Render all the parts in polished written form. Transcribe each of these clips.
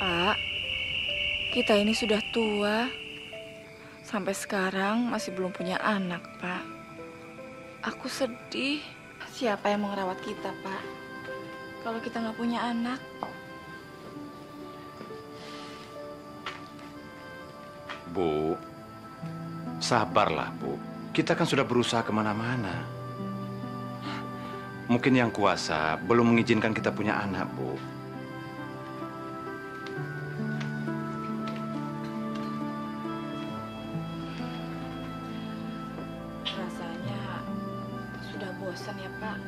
Pak, kita ini sudah tua. Sampai sekarang masih belum punya anak, Pak. Aku sedih. Siapa yang mau ngerawat kita, Pak? Kalau kita nggak punya anak. Bu, sabarlah, Bu. Kita kan sudah berusaha kemana-mana. Mungkin yang kuasa belum mengizinkan kita punya anak, Bu. Rasanya sudah bosan ya, Pak.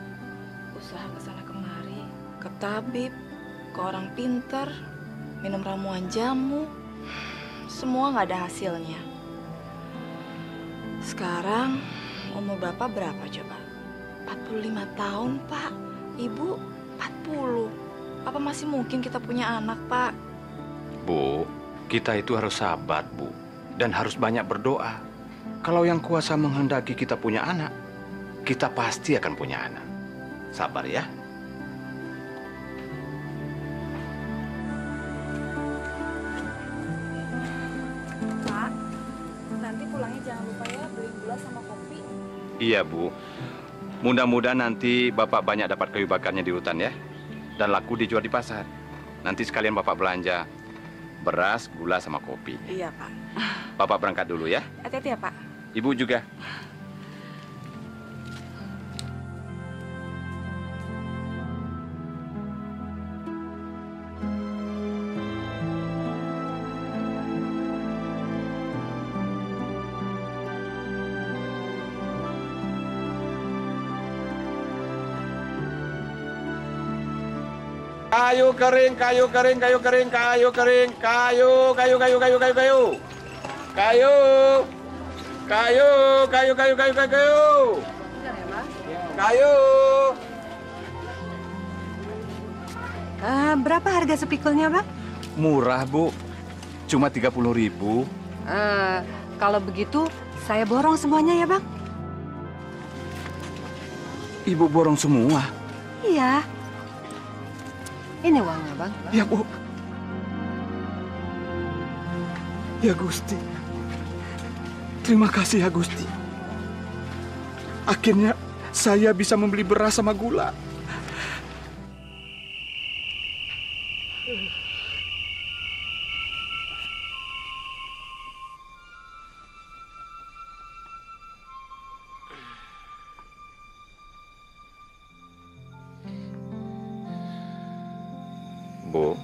Usaha kesana kemari, ke tabib, ke orang pinter, minum ramuan jamu. Semua nggak ada hasilnya. Sekarang umur Bapak berapa coba? 45 tahun, Pak. Ibu 40. Apa masih mungkin kita punya anak, Pak? Bu, kita itu harus sabar, Bu. Dan harus banyak berdoa. Kalau yang kuasa menghendaki kita punya anak, kita pasti akan punya anak. Sabar ya. Pak, nanti pulangnya jangan lupa ya beli gula sama kopi. Iya, Bu. Mudah-mudahan nanti Bapak banyak dapat kayu bakarnya di hutan ya. Dan laku dijual di pasar. Nanti sekalian Bapak belanja beras, gula, sama kopi. Iya, Pak. Bapak berangkat dulu ya. Hati-hati ya, Pak. Ibu juga. Kayu kering, kayu kering, kayu kering, kayu kering, kayu, kayu, kayu, kayu, kayu, kayu, kayu, kayu, kayu, kayu, kayu, kayu, kayu. Berapa harga sepikulnya, Bang? Murah, Bu. Cuma 30.000. Kalau begitu, saya borong semuanya ya, Bang? Ibu borong semua? Iya. Ini uangnya, Bang. Ya, Bu. Ya, Gusti. Terima kasih ya, Gusti. Akhirnya saya bisa membeli beras sama gula. Bu,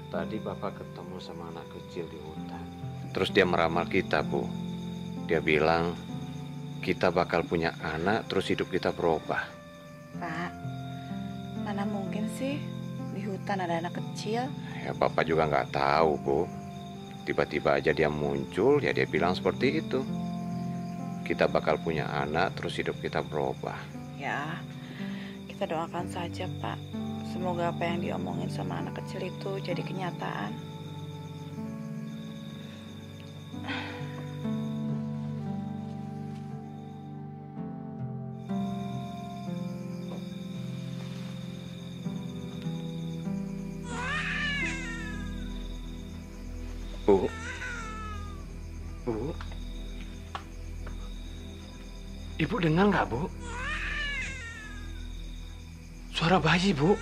tadi Bapak ketemu sama anak kecil di hutan. Terus dia meramal kita, Bu. Dia bilang kita bakal punya anak, terus hidup kita berubah. Pak, mana mungkin sih di hutan ada anak kecil? Ya, Bapak juga nggak tahu, Bu. Tiba-tiba aja dia muncul, ya dia bilang seperti itu. Kita bakal punya anak, terus hidup kita berubah. Ya, kita doakan saja, Pak. Semoga apa yang diomongin sama anak kecil itu jadi kenyataan. Bu. Bu. Ibu dengar nggak, Bu? Suara bayi, Bu.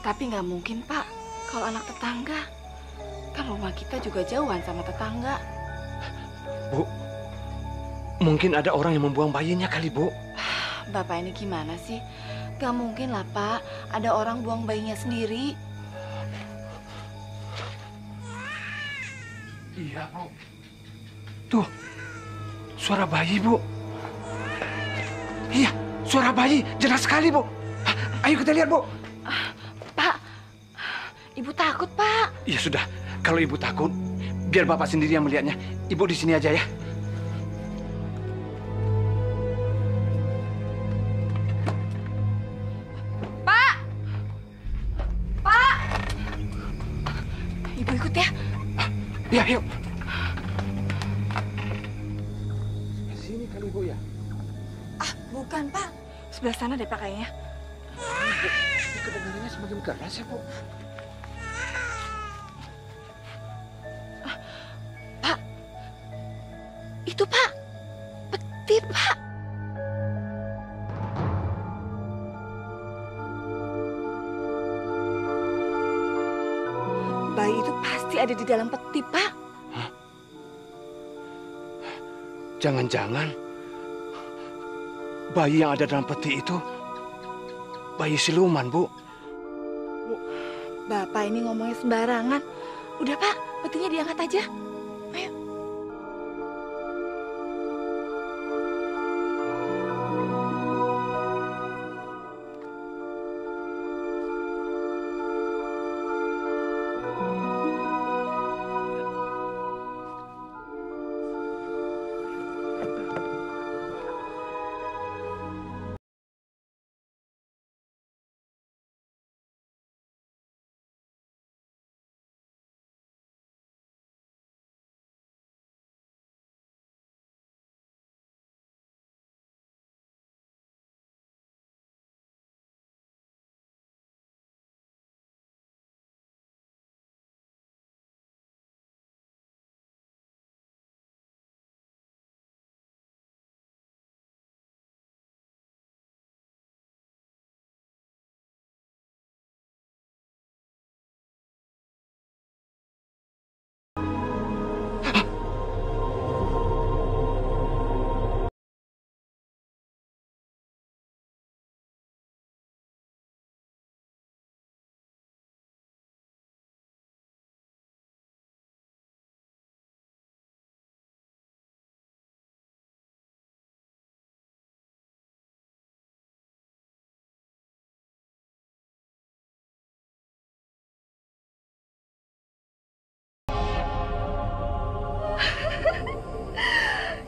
Tapi nggak mungkin, Pak, kalau anak tetangga. Kan rumah kita juga jauhan sama tetangga. Bu, mungkin ada orang yang membuang bayinya kali, Bu. Bapak ini gimana sih? Gak mungkin lah, Pak. Ada orang buang bayinya sendiri. Iya, Bu. Tuh, suara bayi, Bu. Iya, suara bayi. Jelas sekali, Bu. Ayo kita lihat, Bu. Pak, Ibu takut, Pak. Ya sudah, kalau Ibu takut, biar Bapak sendiri yang melihatnya. Ibu di sini aja ya. Pak! Pak! Ibu ikut ya. Ya, yuk. Sini kali, Bu, ya. Bukan, Pak. Sebelah sana deh, Pak, kayaknya. Ini kedengarannya semakin keras ya, Bu. Pak. Itu, Pak. Peti, Pak. Bayi itu pasti ada di dalam peti, Pak. Hah? Jangan-jangan bayi yang ada dalam peti itu bayi siluman, Bu. Bapak ini ngomongnya sembarangan. Udah, Pak, petinya diangkat aja. Ayo.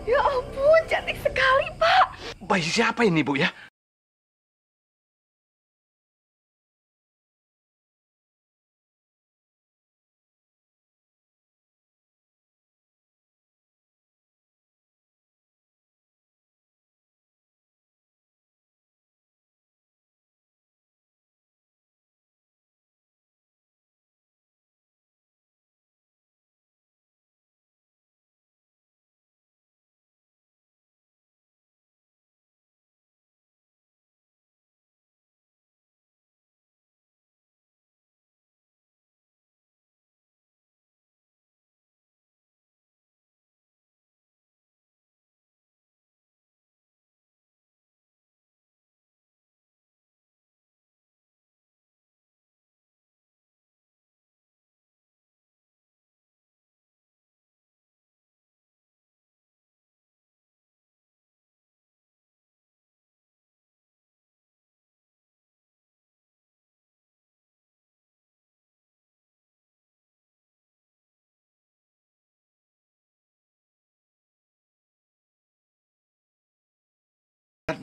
Ya ampun, cantik sekali, Pak. Bayi siapa ini, Bu, ya?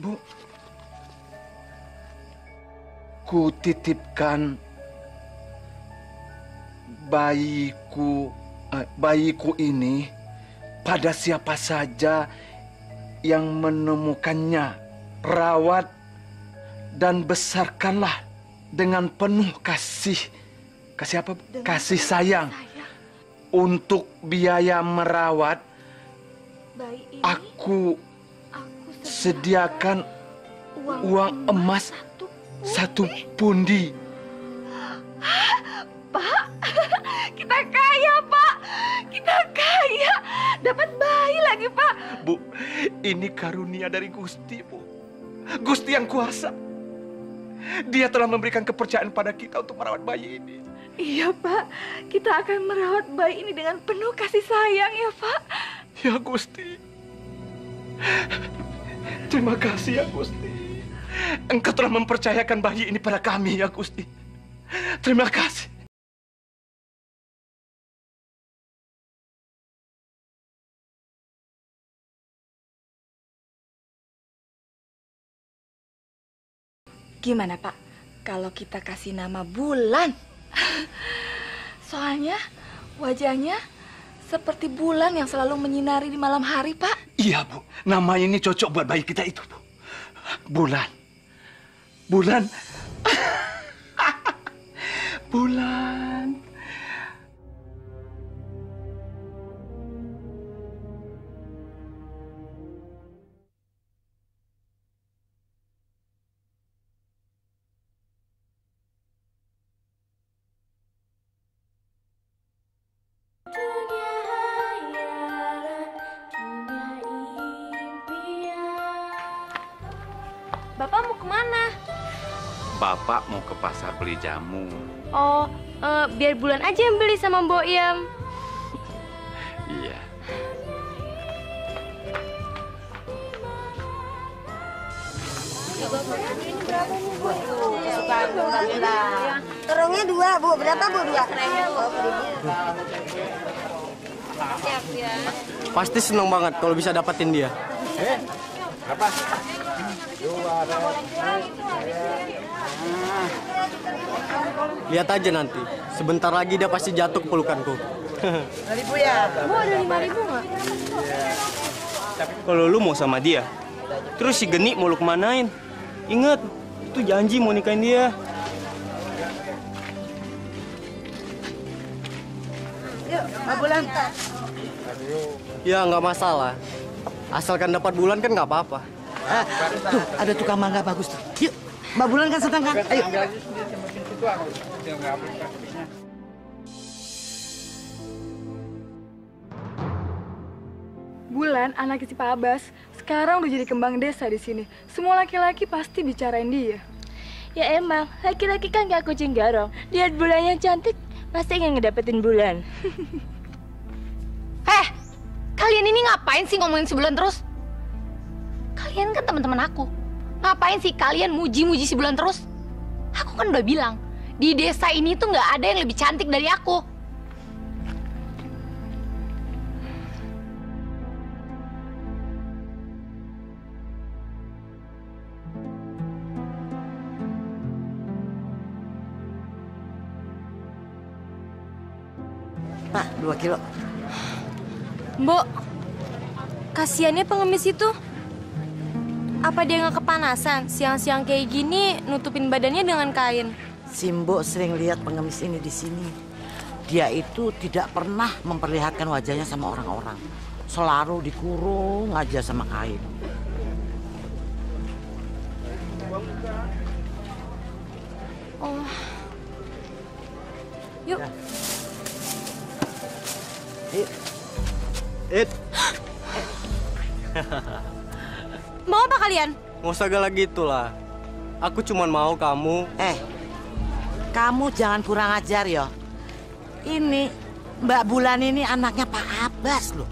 Bu, ku titipkan bayiku ini pada siapa saja yang menemukannya. Rawat dan besarkanlah dengan penuh kasih. Kasih apa, Bu? Kasih sayang. Untuk biaya merawat, Bayi ini aku sediakan uang emas satu pundi. Pak, kita kaya, Pak. Kita kaya. Dapat bayi lagi, Pak. Bu, ini karunia dari Gusti, Bu. Gusti yang kuasa. Dia telah memberikan kepercayaan pada kita untuk merawat bayi ini. Iya, Pak. Kita akan merawat bayi ini dengan penuh kasih sayang, ya, Pak. Ya, Gusti. Terima kasih ya Gusti. Engkau telah mempercayakan bayi ini pada kami ya Gusti. Terima kasih. Gimana, Pak? Kalau kita kasih nama Bulan? Soalnya wajahnya seperti bulan yang selalu menyinari di malam hari, Pak. Iya, Bu. Nama ini cocok buat bayi kita itu, Bu. Bulan. Bulan. Bulan. Dunia hayalan, dunia impian. Bapak mau kemana? Bapak mau ke pasar beli jamu. Oh, biar Bulan aja yang beli sama Mbok Iem. Iya. Terungnya 2, Bu. Berapa, Bu? 2. Siap ya. Pasti seneng banget kalau bisa dapetin dia. Lihat aja nanti. Sebentar lagi dia pasti jatuh ke pelukanku. Bu ya. Bu ada 5.000 nggak? Kalau lu mau sama dia, terus si Geni mau lu kemanain? Ingat, itu janji mau nikahin dia. Yuk, Mbak Bulan. Ya nggak masalah. Asalkan dapat bulan kan nggak apa-apa. Tuh, ada tukang mangga bagus tuh. Yuk, Mbak Bulan kan sedang kan? Ayo. Bulan, anak si Pak Abbas, sekarang udah jadi kembang desa di sini. Semua laki-laki pasti bicarain dia. Ya emang, laki-laki kan gak kucing garong. Lihat Bulan yang cantik, pasti ingin ngedapetin Bulan. Kalian ini ngapain sih ngomongin si Bulan terus? Kalian kan teman-teman aku. Ngapain sih kalian muji-muji si Bulan terus? Aku kan udah bilang, di desa ini tuh nggak ada yang lebih cantik dari aku. Pak, 2 kilo. Mbok, kasiannya pengemis itu. Apa dia nggak kepanasan? Siang-siang kayak gini nutupin badannya dengan kain. Simbo sering lihat pengemis ini di sini. Dia itu tidak pernah memperlihatkan wajahnya sama orang-orang. Selalu dikurung aja sama kain. Oh. Yuk. Yuk. Mau apa kalian? Nggak usah galak gitulah. Aku cuman mau kamu. Kamu jangan kurang ajar ya. Ini Mbak Bulan ini anaknya Pak Abbas loh.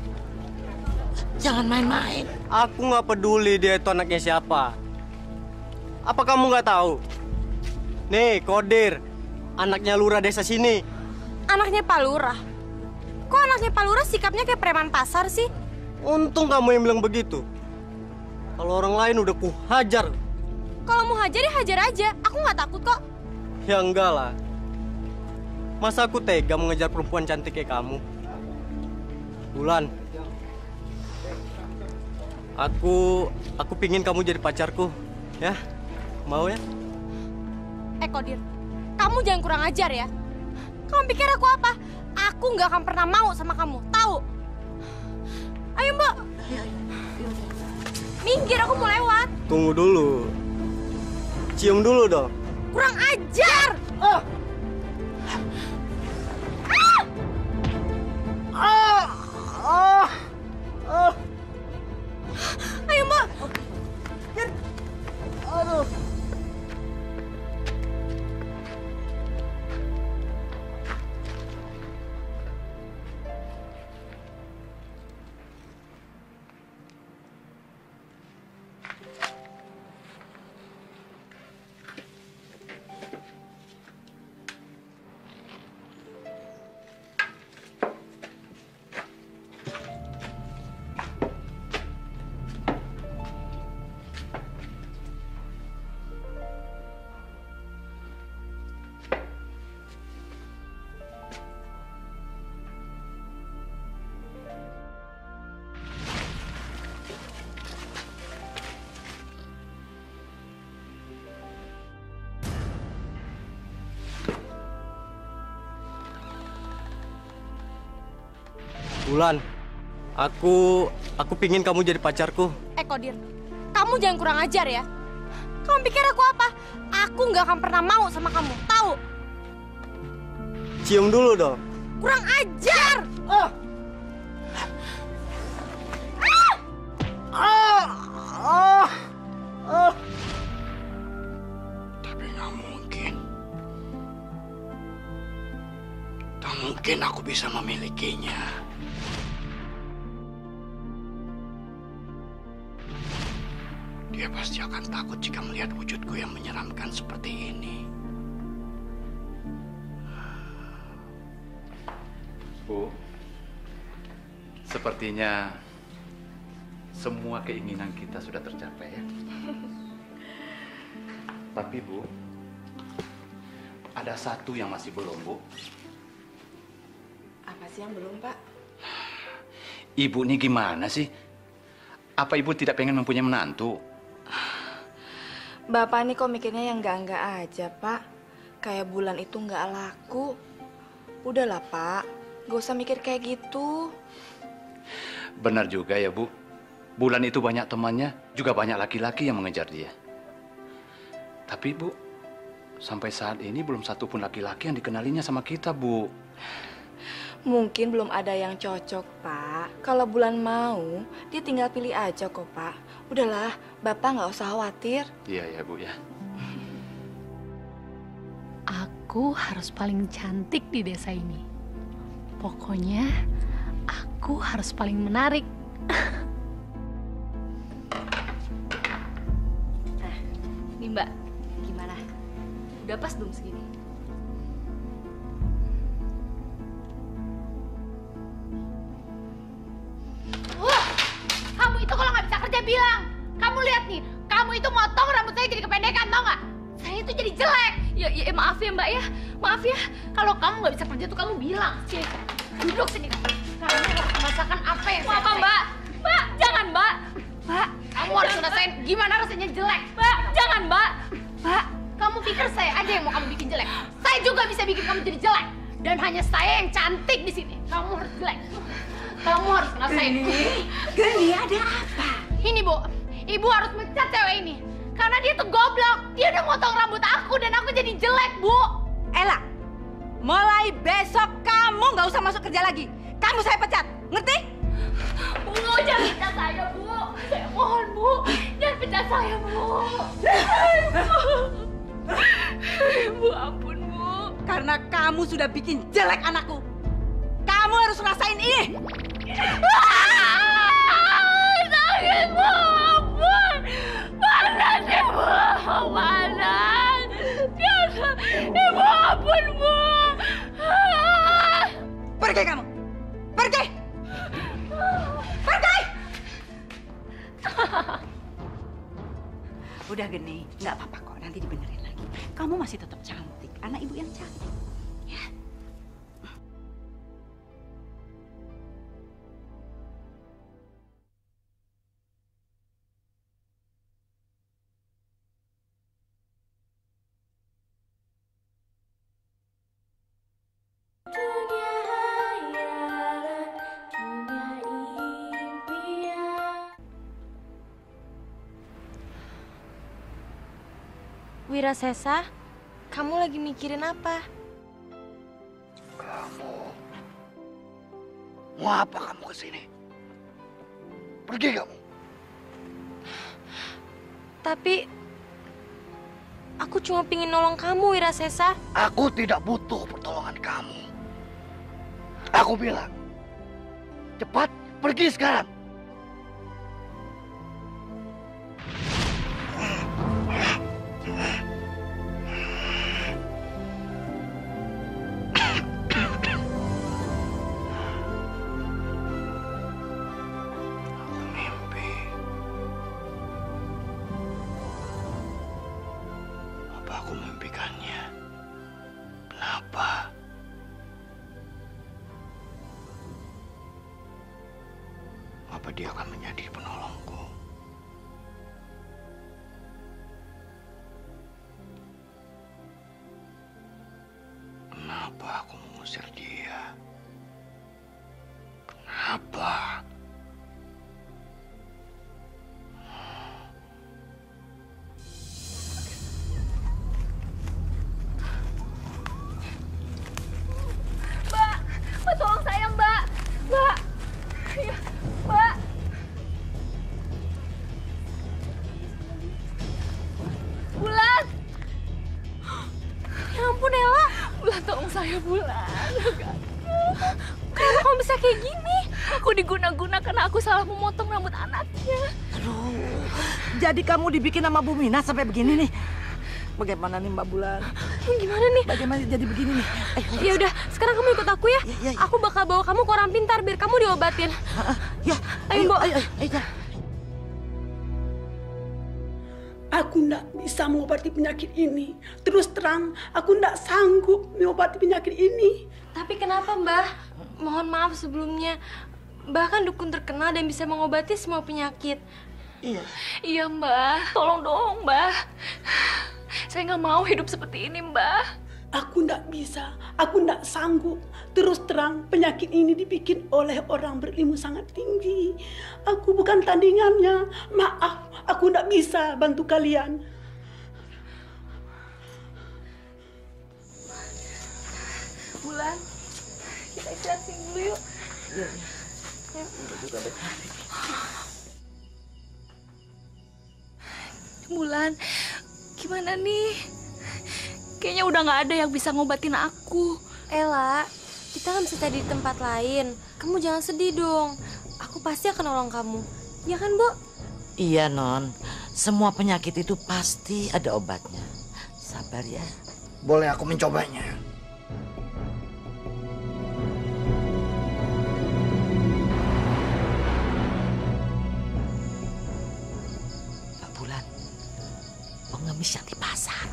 Jangan main-main. Aku nggak peduli dia itu anaknya siapa. Apa kamu nggak tahu? Nih, Kodir, anaknya lurah desa sini. Anaknya Pak Lurah. Kok anaknya Pak Lurah sikapnya kayak preman pasar sih? Untung kamu yang bilang begitu. Kalau orang lain udah ku hajar. Kalau mau hajar ya hajar aja. Aku nggak takut kok. Ya enggak lah. Masa aku tega mengejar perempuan cantik kayak kamu? Bulan. Aku pingin kamu jadi pacarku. Ya? Mau ya? Kodir, kamu jangan kurang ajar ya. Kamu pikir aku apa? Aku nggak akan pernah mau sama kamu, tahu? Ayo Mbak. Minggir, aku mau lewat. Tunggu dulu. Cium dulu dong. Kurang ajar. Ayo Mbak. Aduh. Bulan, aku pingin kamu jadi pacarku. Kodir, kamu jangan kurang ajar ya. Kamu pikir aku apa? Aku nggak akan pernah mau sama kamu, tahu? Cium dulu dong. Kurang ajar! Tapi nggak mungkin. Tak mungkin aku bisa memilikinya. Dia pasti akan takut jika melihat wujudku yang menyeramkan seperti ini. Bu, sepertinya semua keinginan kita sudah tercapai ya. Tapi Bu, ada satu yang masih belum, Bu. Apa sih yang belum, Pak? Ibu ini gimana sih? Apa Ibu tidak pengen mempunyai menantu? Bapak nih kok mikirnya yang enggak aja, Pak. Kayak Bulan itu nggak laku. Udahlah, Pak. Gak usah mikir kayak gitu. Benar juga ya, Bu. Bulan itu banyak temannya, juga banyak laki-laki yang mengejar dia. Tapi, Bu, sampai saat ini belum satu pun laki-laki yang dikenalinya sama kita, Bu. Mungkin belum ada yang cocok, Pak. Kalau Bulan mau, dia tinggal pilih aja kok, Pak. Udahlah, Bapak nggak usah khawatir. Iya ya, Bu ya. Aku harus paling cantik di desa ini. Pokoknya aku harus paling menarik. Nah, nih Mbak, gimana? Udah pas belum segini? Wah, kamu itu kalau nggak bisa kerja bilang. Kamu lihat nih, kamu itu motong rambut saya jadi kependekan, tau nggak? Saya itu jadi jelek. Ya, maaf ya Mbak ya, maaf ya. Kalau kamu nggak bisa kerja tuh kamu bilang. Sini, duduk sini. Kamu harus merasakan apa yang saya rasain. Mbak? Mbak, jangan Mbak. Mbak, kamu harus ngerasain gimana rasanya jelek. Mbak, jangan Mbak. Mbak, kamu pikir saya aja yang mau kamu bikin jelek? Saya juga bisa bikin kamu jadi jelek. Dan hanya saya yang cantik di sini. Kamu harus jelek. Kamu harus ngerasain. Geni, ada apa? Ini Bu, Ibu harus mecat cewek ini. Karena dia tuh goblok. Dia udah motong rambut aku dan aku jadi jelek, Bu. Ella, mulai besok kamu nggak usah masuk kerja lagi. Kamu saya pecat, ngerti? Bu, jangan pecat saya, Bu. Saya mohon, Bu. Jangan pecat saya, Bu. Bu, ampun, Bu. Karena kamu sudah bikin jelek anakku. Kamu harus rasain ini. Sakit, Bu. Ampun. Panas, Ibu. Panas. Jangan. Ibu, ampun, Bu. Pergi kamu. Pergi. Pergi. Udah Geni, nggak apa-apa kok. Nanti dibenerin lagi. Kamu masih tetap cantik. Anak ibu yang cantik. Ya. Dunia hayalan, dunia impian. Wirasesa, kamu lagi mikirin apa? Kamu. Mau apa kamu kesini? Pergi kamu. Tapi aku cuma pingin nolong kamu, Wirasesa. Aku tidak butuh pertolongan kamu. Aku bilang, cepat pergi sekarang. Aku mimpi. Apa aku memimpikannya? Kenapa? Apa dia akan menjadi penolongku? Kenapa aku mengusir dia? Kenapa? Ya Bulan, Kenapa kamu bisa kayak gini? aku diguna-guna karena aku salah memotong rambut anaknya. Aduh, jadi kamu dibikin sama Bu Mina sampai begini nih. Bagaimana nih Mbak Bulan? Gimana nih? Bagaimana jadi begini nih? Ya udah, sekarang kamu ikut aku ya. Aku bakal bawa kamu ke orang pintar biar kamu diobatin. Ya, ayo, Mbok. Ayo. Aku ndak bisa mengobati penyakit ini. Terus terang, aku ndak sanggup mengobati penyakit ini. Tapi kenapa, Mbah? Mohon maaf sebelumnya. Mbah kan dukun terkenal dan bisa mengobati semua penyakit. Iya. Iya, Mbah. Tolong dong, Mbah. Saya nggak mau hidup seperti ini, Mbah. Aku ndak bisa, aku ndak sanggup. Terus terang, penyakit ini dibikin oleh orang berilmu sangat tinggi. Aku bukan tandingannya. Maaf, aku ndak bisa bantu kalian. Bulan, kita istirahat dulu yuk. Iya. Bulan, gimana nih? Kayaknya udah nggak ada yang bisa ngobatin aku. Ella, kita kan bisa cari di tempat lain. Kamu jangan sedih dong. Aku pasti akan nolong kamu. Ya kan, Bu? Iya, Non. Semua penyakit itu pasti ada obatnya. Sabar ya. Boleh aku mencobanya? Mbak Bulan, pengemis yang di pasar.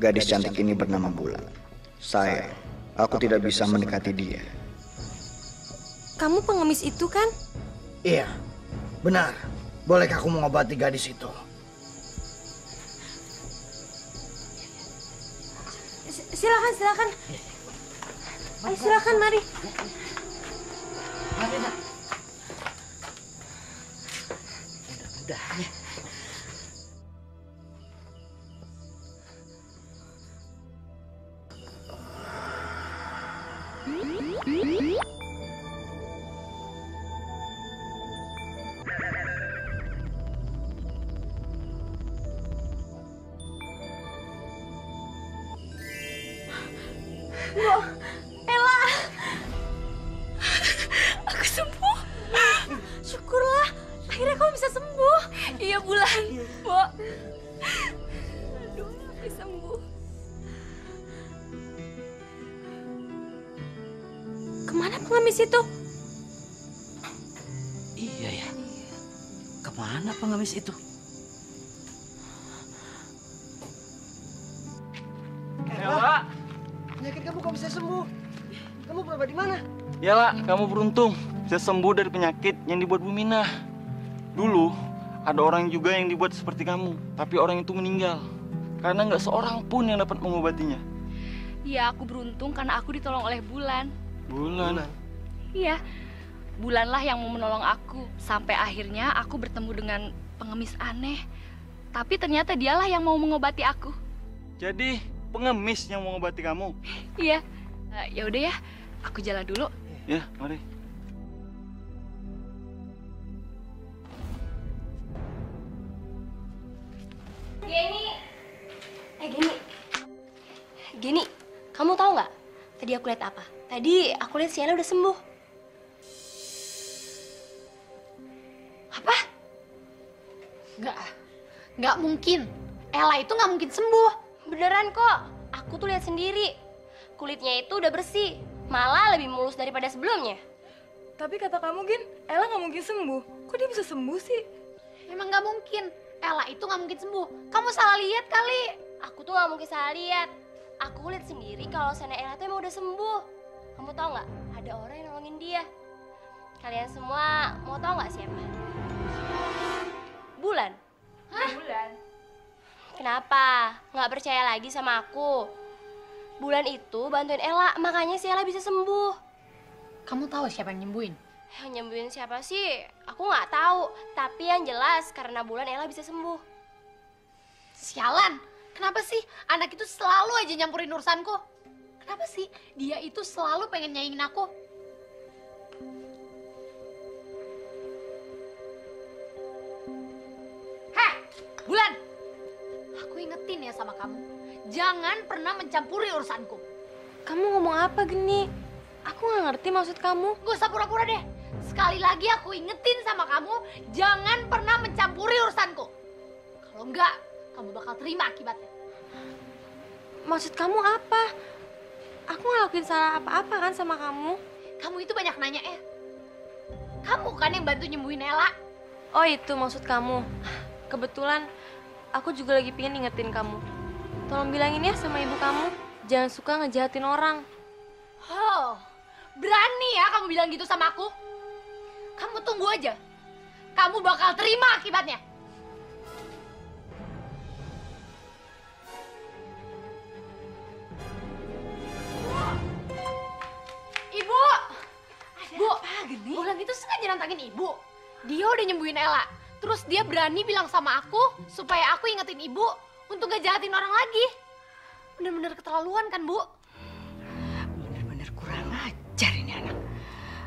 Gadis cantik ini bernama Bulan. Aku tidak bisa mendekati dia. Kamu pengemis itu kan? Iya, benar. Bolehkah aku mengobati gadis itu? Silakan. Ayo silakan, mari. Mari, Nak. Udah. Bu, Ella. Aku sembuh. Syukurlah, akhirnya kamu bisa sembuh. Iya, Bulan. Bu. Aduh, bisa sembuh. Kemana pengemis itu? Iya ya. Kemana pengemis itu? Ella, Penyakit kamu kok bisa sembuh? Kamu berobat di mana? Yala, kamu beruntung bisa sembuh dari penyakit yang dibuat Bu Minah. Dulu ada orang juga yang dibuat seperti kamu, tapi orang itu meninggal karena nggak seorang pun yang dapat mengobatinya. Iya, aku beruntung karena aku ditolong oleh Bulan. Bulan. Iya, Bulanlah yang mau menolong aku. Sampai akhirnya aku bertemu dengan pengemis aneh. Tapi ternyata dialah yang mau mengobati aku. Jadi pengemis yang mengobati kamu? Iya. Ya udah ya, aku jalan dulu. Ya, mari. Gini, kamu tahu nggak? Tadi aku lihat apa? Tadi aku lihat Siana udah sembuh. Apa? Nggak mungkin. Ella itu nggak mungkin sembuh. Beneran kok. Aku tuh lihat sendiri. Kulitnya itu udah bersih. Malah lebih mulus daripada sebelumnya. Tapi kata kamu, Gin, Ella nggak mungkin sembuh. Kok dia bisa sembuh sih? Emang nggak mungkin. Ella itu nggak mungkin sembuh. Kamu salah lihat kali. Aku tuh nggak mungkin salah lihat. Aku lihat sendiri kalau Sana Ella tuh emang udah sembuh. Kamu tahu nggak? Ada orang yang nolongin dia. Kalian semua mau tahu nggak siapa? Bulan. Hah? Bulan. Kenapa? Nggak percaya lagi sama aku? Bulan itu bantuin Ella, makanya si Ella bisa sembuh. Kamu tahu siapa yang nyembuhin? Yang nyembuhin siapa sih? Aku nggak tahu. Tapi yang jelas karena Bulan Ella bisa sembuh. Sialan. Kenapa sih anak itu selalu aja nyampurin urusanku? Kenapa sih dia itu selalu pengen nyaingin aku? Heh, Bulan! Aku ingetin ya sama kamu. Jangan pernah mencampuri urusanku. Kamu ngomong apa, Geni? Aku nggak ngerti maksud kamu. Gak usah pura-pura deh. Sekali lagi aku ingetin sama kamu, jangan pernah mencampuri urusanku. Kalau enggak, kamu bakal terima akibatnya. Maksud kamu apa? Aku nggak lakuin salah apa-apa kan sama kamu? Kamu itu banyak nanya ya. Kamu kan yang bantu nyembuhin Ella. Oh itu maksud kamu. Kebetulan aku juga lagi pengen ingetin kamu. Tolong bilangin ya sama ibu kamu, jangan suka ngejahatin orang. Oh, berani ya kamu bilang gitu sama aku? Kamu tunggu aja. Kamu bakal terima akibatnya. Ibu! Bu, Bulan itu sengaja nantangin ibu. Dia udah nyembuhin Ella. Terus dia berani bilang sama aku supaya aku ingetin ibu untuk gak jahatin orang lagi. Bener-bener keterlaluan kan, Bu? Bener-bener kurang ajar ini anak.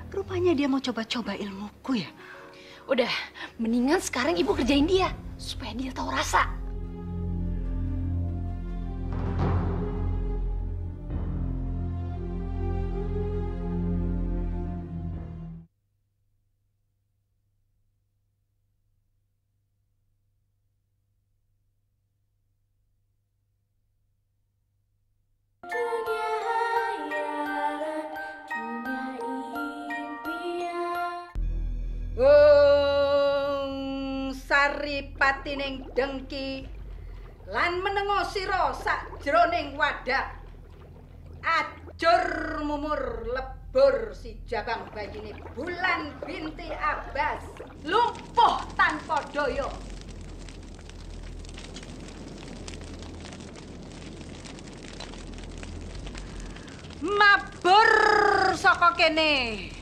Rupanya dia mau coba-coba ilmuku ya. Udah, mendingan sekarang ibu kerjain dia supaya dia tahu rasa. Saripatining dengki lan menengo sira sajroning wadah ajur mumur lebur si jabang bayine Bulan binti Abbas lumpuh tanpa daya. Mabur saka kene.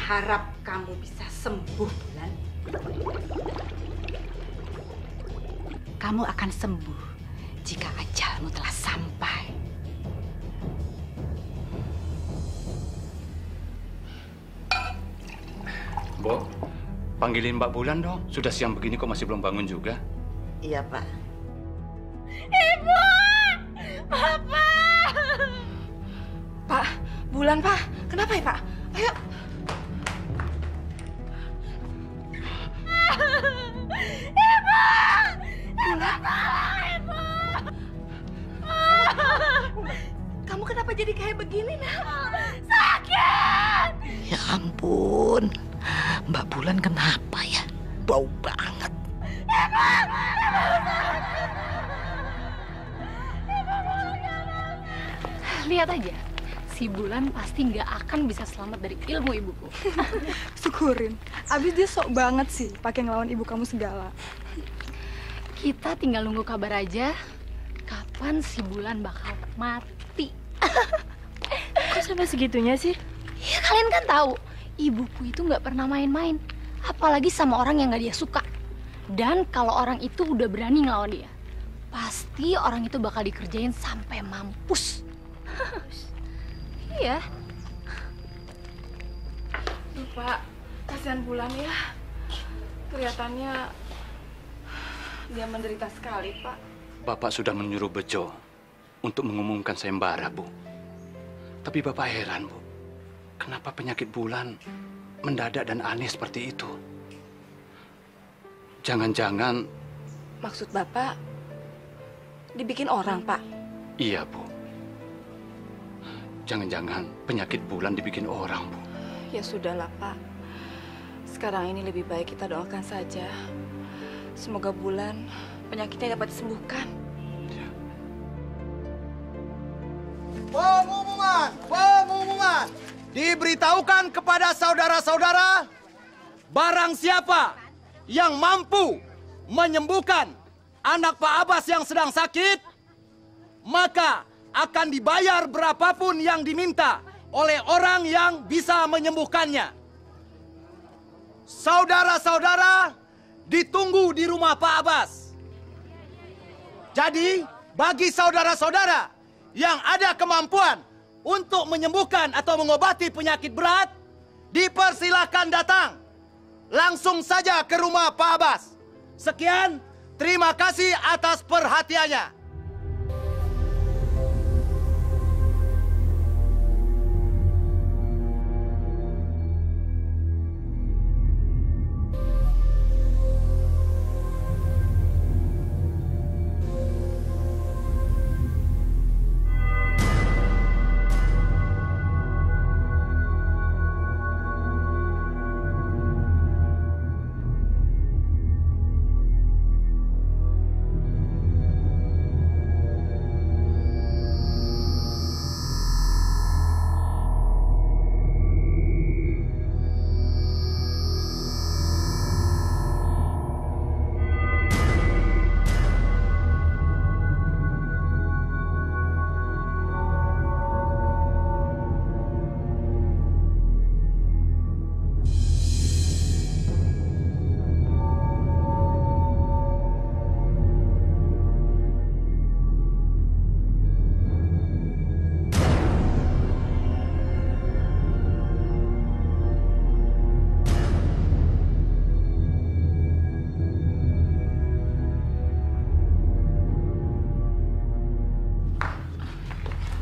Harap kamu bisa sembuh, Bulan. Kamu akan sembuh jika ajalmu telah sampai. Bo, panggilin Mbak Bulan dong. Sudah siang begini kok masih belum bangun juga? Iya, Pak. Ibu! Bapak! Pak, Bulan, Pak. Kenapa ya, Pak? Ayo. Ibu! Bulan? Ibu! Kamu kenapa jadi kayak begini, Nak? Sakit! Ya ampun, Mbak Bulan kenapa ya? Bau banget. Lihat aja, si Bulan pasti nggak akan bisa selamat dari ilmu ibuku. Syukurin. Abis dia sok banget sih pakai ngelawan ibu kamu segala. Kita tinggal nunggu kabar aja kapan si Bulan bakal mati. Kok sampai segitunya sih? Ya kalian kan tahu, ibuku itu nggak pernah main-main. Apalagi sama orang yang nggak dia suka. Dan kalau orang itu udah berani ngelawan dia, pasti orang itu bakal dikerjain sampai mampus. Iya. Duh, Pak, kasihan Bulan ya. Kelihatannya dia menderita sekali, Pak. Bapak sudah menyuruh Bejo untuk mengumumkan sayembara, Bu. Tapi Bapak heran, Bu. Kenapa penyakit Bulan mendadak dan aneh seperti itu? Jangan-jangan... Maksud Bapak dibikin orang, Pak? Iya, Bu. Jangan-jangan penyakit Bulan dibikin orang, Bu. Ya sudahlah, Pak. Sekarang ini lebih baik kita doakan saja. Semoga Bulan penyakitnya dapat disembuhkan. Pengumuman. Diberitahukan kepada saudara-saudara, barang siapa yang mampu menyembuhkan anak Pak Abbas yang sedang sakit, maka akan dibayar berapapun yang diminta oleh orang yang bisa menyembuhkannya. Saudara-saudara, ditunggu di rumah Pak Abbas. Jadi, bagi saudara-saudara yang ada kemampuan untuk menyembuhkan atau mengobati penyakit berat, dipersilakan datang langsung saja ke rumah Pak Abbas. Sekian, terima kasih atas perhatiannya.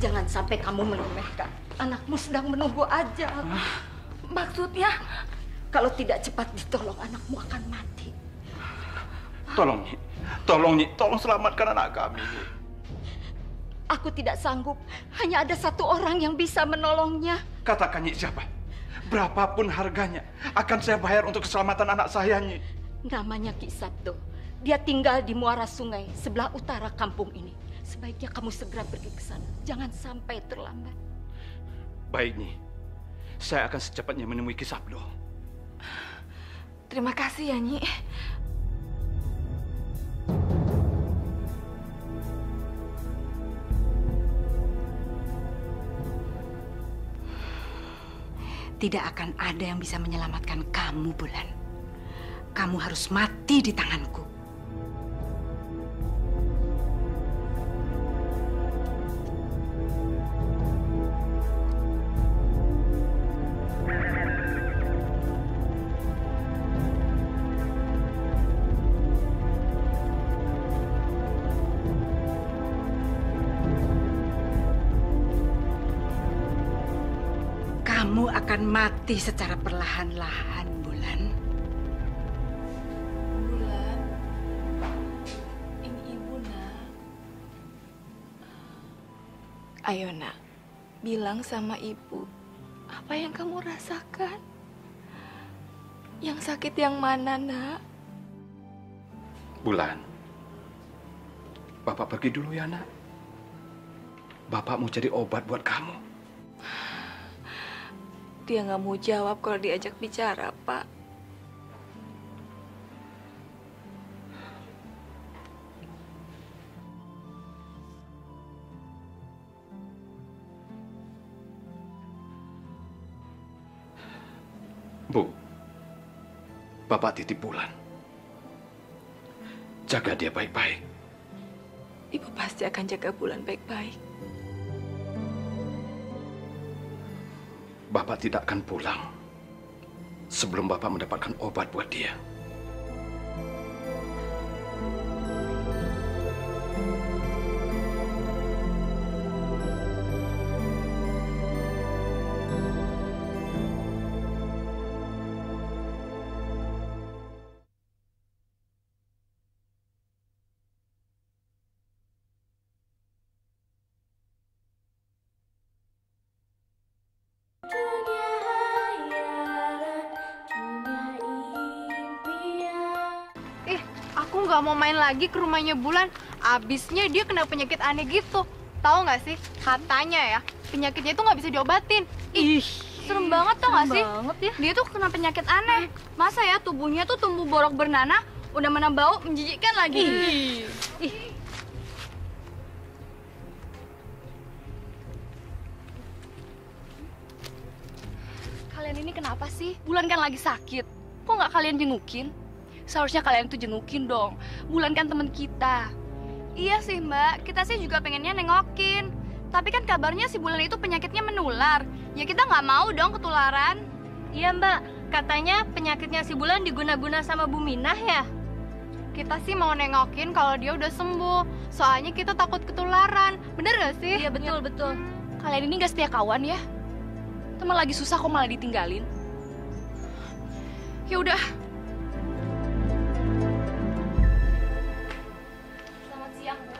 Jangan sampai kamu meremehkan. Anakmu sedang menunggu ajal. Maksudnya, kalau tidak cepat ditolong, anakmu akan mati. Tolong, Nyi. Tolong selamatkan anak kami. Aku tidak sanggup. Hanya ada satu orang yang bisa menolongnya. Katakan, Nyi, siapa? Berapapun harganya, akan saya bayar untuk keselamatan anak saya, Nyi. Namanya Ki Sabdo. Dia tinggal di muara sungai sebelah utara kampung ini. Sebaiknya kamu segera pergi ke sana. Jangan sampai terlambat. Baik, Nyi. Saya akan secepatnya menemui Ki Sabdo. Terima kasih ya, Nyi. Tidak akan ada yang bisa menyelamatkan kamu, Bulan. Kamu harus mati di tanganku. Kamu akan mati secara perlahan-lahan, Bulan. Bulan, ini ibu, Nak. Ayo, Nak, bilang sama ibu apa yang kamu rasakan. Yang sakit yang mana, Nak? Bulan, Bapak pergi dulu ya, Nak. Bapak mau cari obat buat kamu. Dia nggak mau jawab kalau diajak bicara, Pak. Bu, Bapak titip Bulan. Jaga dia baik-baik. Ibu pasti akan jaga Bulan baik-baik. Bapak tidak akan pulang sebelum Bapak mendapatkan obat buat dia. Aku nggak mau main lagi ke rumahnya Bulan. Abisnya dia kena penyakit aneh gitu. Tahu nggak sih, katanya ya, penyakitnya itu nggak bisa diobatin. Ih, serem banget tau nggak sih? banget ya. Dia tuh kena penyakit aneh. Masa ya tubuhnya tuh tumbuh borok bernanah, udah mana bau, menjijikkan lagi. Ih. Kalian ini kenapa sih? Bulan kan lagi sakit. Kok nggak kalian jengukin? Seharusnya kalian tuh jengukin dong. Bulan kan teman kita. Iya sih Mbak, kita sih juga pengennya nengokin. Tapi kan kabarnya si Bulan itu penyakitnya menular. Ya kita nggak mau dong ketularan. Iya Mbak, katanya penyakitnya si Bulan diguna-guna sama Bu Minah ya? Kita sih mau nengokin kalau dia udah sembuh. Soalnya kita takut ketularan. Bener gak sih? Iya betul. Kalian ini gak setia kawan ya? Teman lagi susah kok malah ditinggalin. Ya udah. Selamat siang, Bu.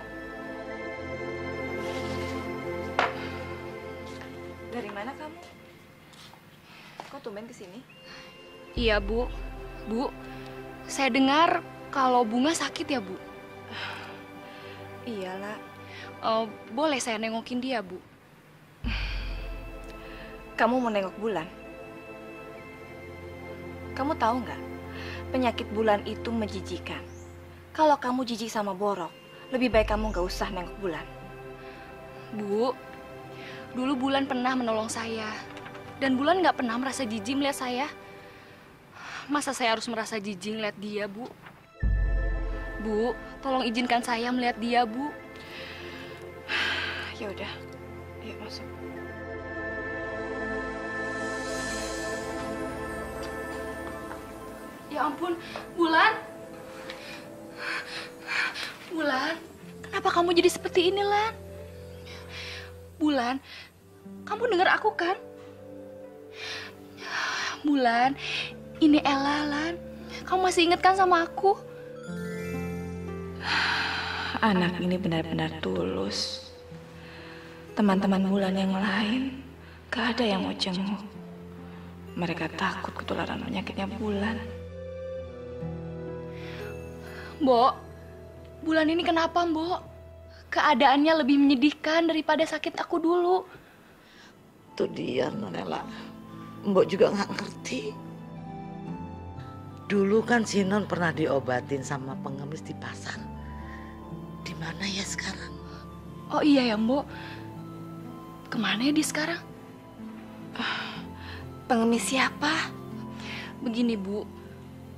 Dari mana kamu? Kok tumben kesini? Iya, Bu. Bu, saya dengar kalau Bunga sakit ya, Bu? Iyalah. Boleh saya nengokin dia, Bu? Kamu mau nengok Bulan? Kamu tahu nggak? Penyakit Bulan itu menjijikan. Kalau kamu jijik sama borok, lebih baik kamu nggak usah nengok Bulan. Bu, dulu Bulan pernah menolong saya. Dan Bulan nggak pernah merasa jijik melihat saya. Masa saya harus merasa jijik melihat dia, Bu? Bu, tolong izinkan saya melihat dia, Bu. Ya udah, yuk masuk. Ya ampun, Bulan. Bulan, kenapa kamu jadi seperti ini, Lan? Bulan, kamu dengar aku kan? Bulan, ini Ella, Lan. Kamu masih ingat kan sama aku? Anak ini benar-benar tulus. Teman-teman Bulan yang lain gak ada yang mau jenguk. Mereka takut ketularan penyakitnya Bulan. Mbok, Bulan ini kenapa, Mbok? Keadaannya lebih menyedihkan daripada sakit aku dulu. Tuh dia, Nonela. Mbok juga nggak ngerti. Dulu kan si Non pernah diobatin sama pengemis di pasar. Di mana ya sekarang? Oh iya ya, Mbok. Kemana ya dia sekarang? Pengemis siapa? Begini, Bu.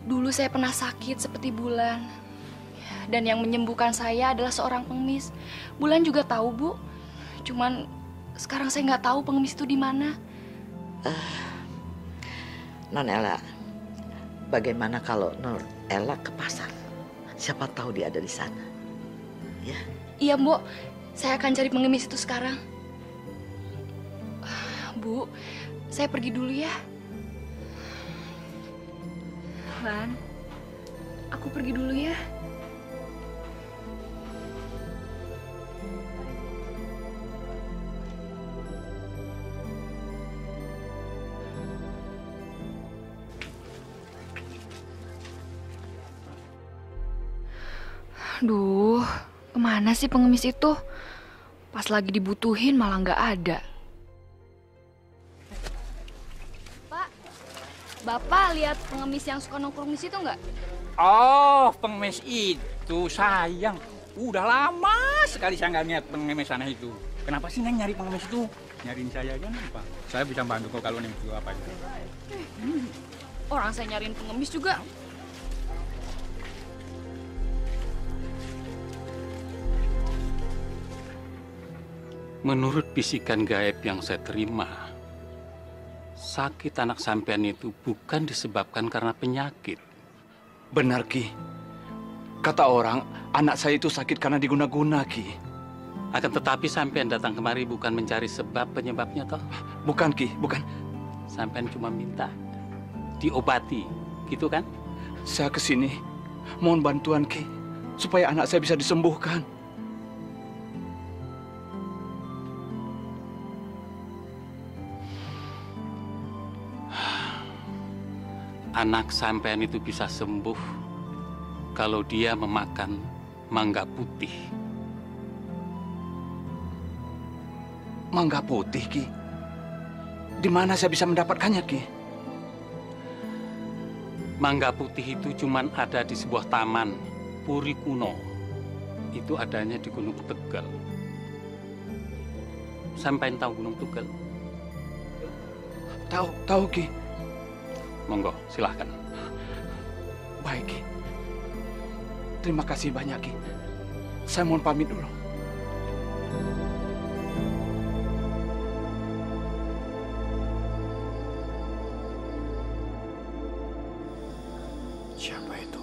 Dulu saya pernah sakit seperti Bulan. Dan yang menyembuhkan saya adalah seorang pengemis. Bulan juga tahu, Bu. Cuman sekarang saya nggak tahu pengemis itu di mana. Non Ella, bagaimana kalau Non Ella ke pasar? Siapa tahu dia ada di sana. Ya? Iya, Mbok. Saya akan cari pengemis itu sekarang. Bu, saya pergi dulu ya. Lan, aku pergi dulu ya. Duh, kemana sih pengemis itu? Pas lagi dibutuhin malah nggak ada. Pak, Bapak lihat pengemis yang suka nongkrong di situ nggak? Oh, pengemis itu sayang. Udah lama sekali saya nggak lihat pengemis sana itu. Kenapa sih Neng nyari pengemis itu? Nyariin saya aja nih, Pak. Saya bisa bantu kok kalau Neng butuh apa gitu. Orang saya nyariin pengemis juga. Menurut bisikan gaib yang saya terima, sakit anak sampean itu bukan disebabkan karena penyakit. Benar, Ki. Kata orang, anak saya itu sakit karena diguna-guna, Ki. Akan tetapi sampean datang kemari bukan mencari sebab penyebabnya, toh? Bukan, Ki, bukan. Sampean cuma minta diobati, gitu kan? Saya kesini mohon bantuan, Ki, supaya anak saya bisa disembuhkan. Anak sampean itu bisa sembuh kalau dia memakan mangga putih. Mangga putih, Ki. Di mana saya bisa mendapatkannya, Ki? Mangga putih itu cuman ada di sebuah taman puri kuno. Itu adanya di Gunung Tegal. Sampai tahu Gunung Tegal? Tahu, Ki. Monggo, silahkan. Baik, Ki. Terima kasih banyak, Ki. Saya mohon pamit dulu. Siapa itu?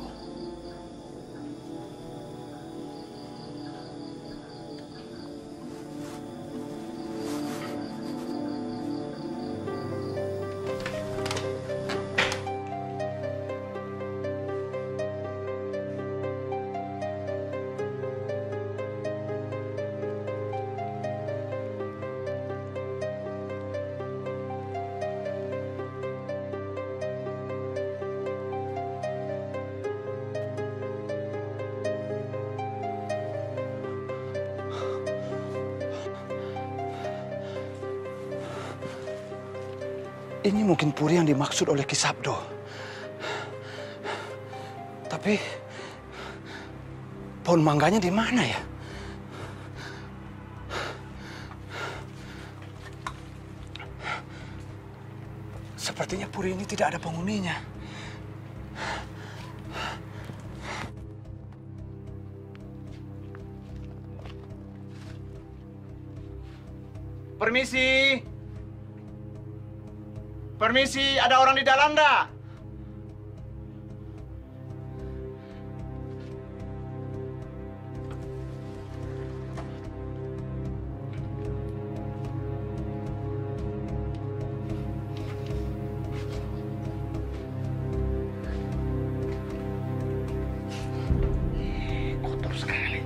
Ini mungkin puri yang dimaksud oleh Ki Sabdo. Tapi pohon mangganya di mana ya? Sepertinya puri ini tidak ada penghuninya. Permisi. Permisi, ada orang di dalam dah? Kotor sekali.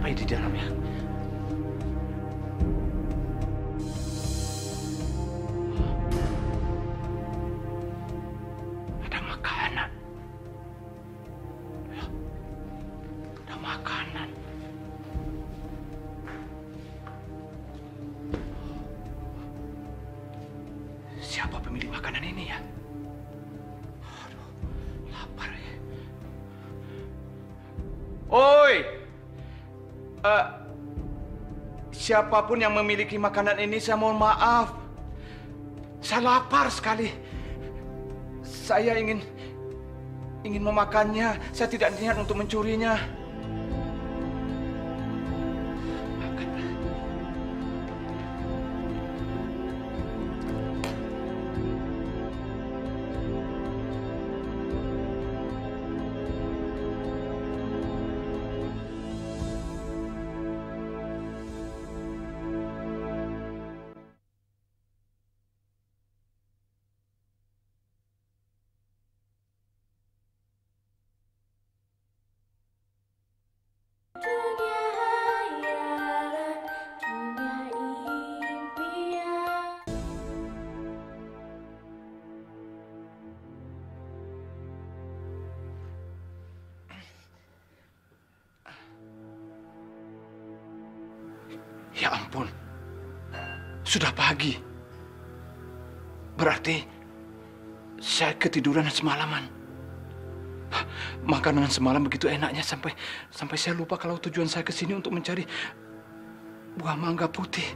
Apa di dalamnya? Ada makanan. Ada makanan. Siapa pemilik makanan ini ya? Aduh, lapar ya. Oi! Siapapun yang memiliki makanan ini, saya mohon maaf. Saya lapar sekali. Saya ingin memakannya. Saya tidak niat untuk mencurinya. Ya ampun, sudah pagi. Berarti saya ketiduran semalaman. Makanan semalam begitu enaknya sampai saya lupa kalau tujuan saya ke sini untuk mencari buah mangga putih.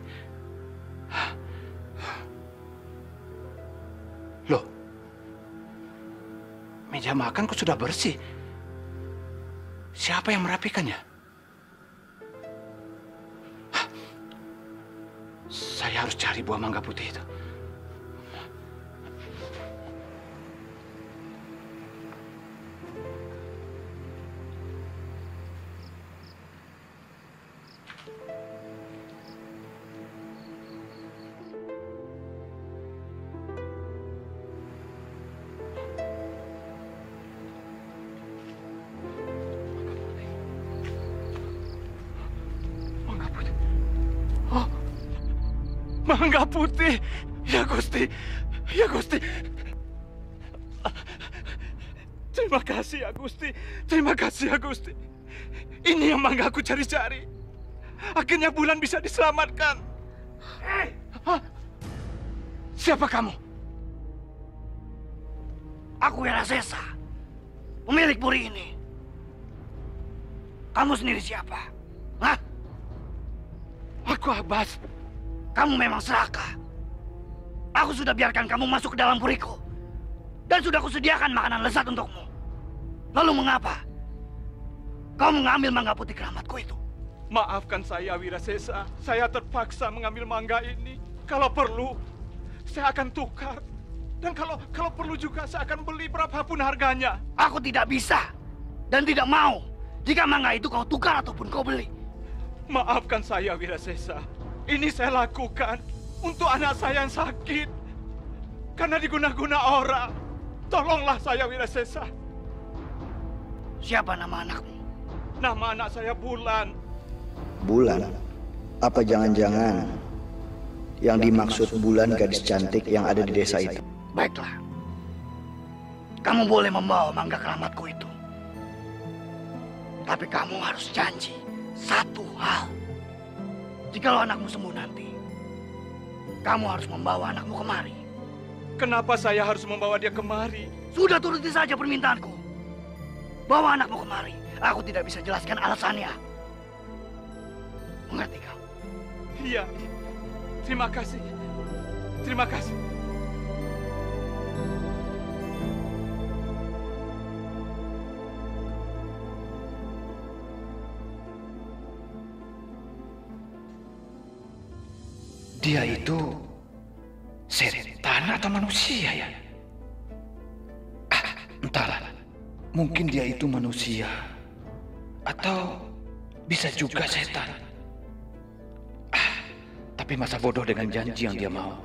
Loh, meja makan kok sudah bersih? Siapa yang merapikannya? Saya harus cari buah mangga putih itu. Mangga putih, ya Gusti, ya Gusti. Terima kasih Agusti, terima kasih Agusti. Ini yang Mangga aku cari-cari. Akhirnya Bulan bisa diselamatkan. Hei, siapa kamu? Aku Wirasesa, pemilik puri ini. Kamu sendiri siapa? Hah? Aku Abbas. Kamu memang serakah. Aku sudah biarkan kamu masuk ke dalam puriku. Dan sudah kusediakan makanan lezat untukmu. Lalu mengapa kau mengambil mangga putih keramatku itu? Maafkan saya Wirasesa. Saya terpaksa mengambil mangga ini. Kalau perlu, saya akan tukar. Dan kalau perlu juga saya akan beli berapapun harganya. Aku tidak bisa dan tidak mau jika mangga itu kau tukar ataupun kau beli. Maafkan saya Wirasesa. Ini saya lakukan untuk anak saya yang sakit. Karena diguna-guna orang. Tolonglah saya Wirasesa. Siapa nama anakmu? Nama anak saya Bulan. Bulan? Apa jangan-jangan yang dimaksud Bulan gadis cantik yang ada di desa itu? Baiklah. Kamu boleh membawa mangga keramatku itu. Tapi kamu harus janji satu hal. Jikalau anakmu sembuh nanti, kamu harus membawa anakmu kemari. Kenapa saya harus membawa dia kemari? Sudah turuti saja permintaanku. Bawa anakmu kemari. Aku tidak bisa jelaskan alasannya. Mengerti kau? Iya. Terima kasih. Terima kasih. Dia itu setan atau manusia ya? Entahlah. Mungkin dia itu manusia. Atau bisa juga setan. Tapi masa bodoh dengan janji yang dia mau.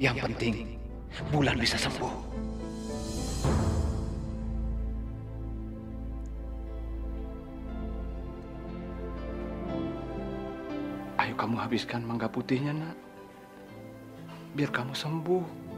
Yang penting, Bulan bisa sembuh. Ayo kamu habiskan mangga putihnya, nak. Biar kamu sembuh.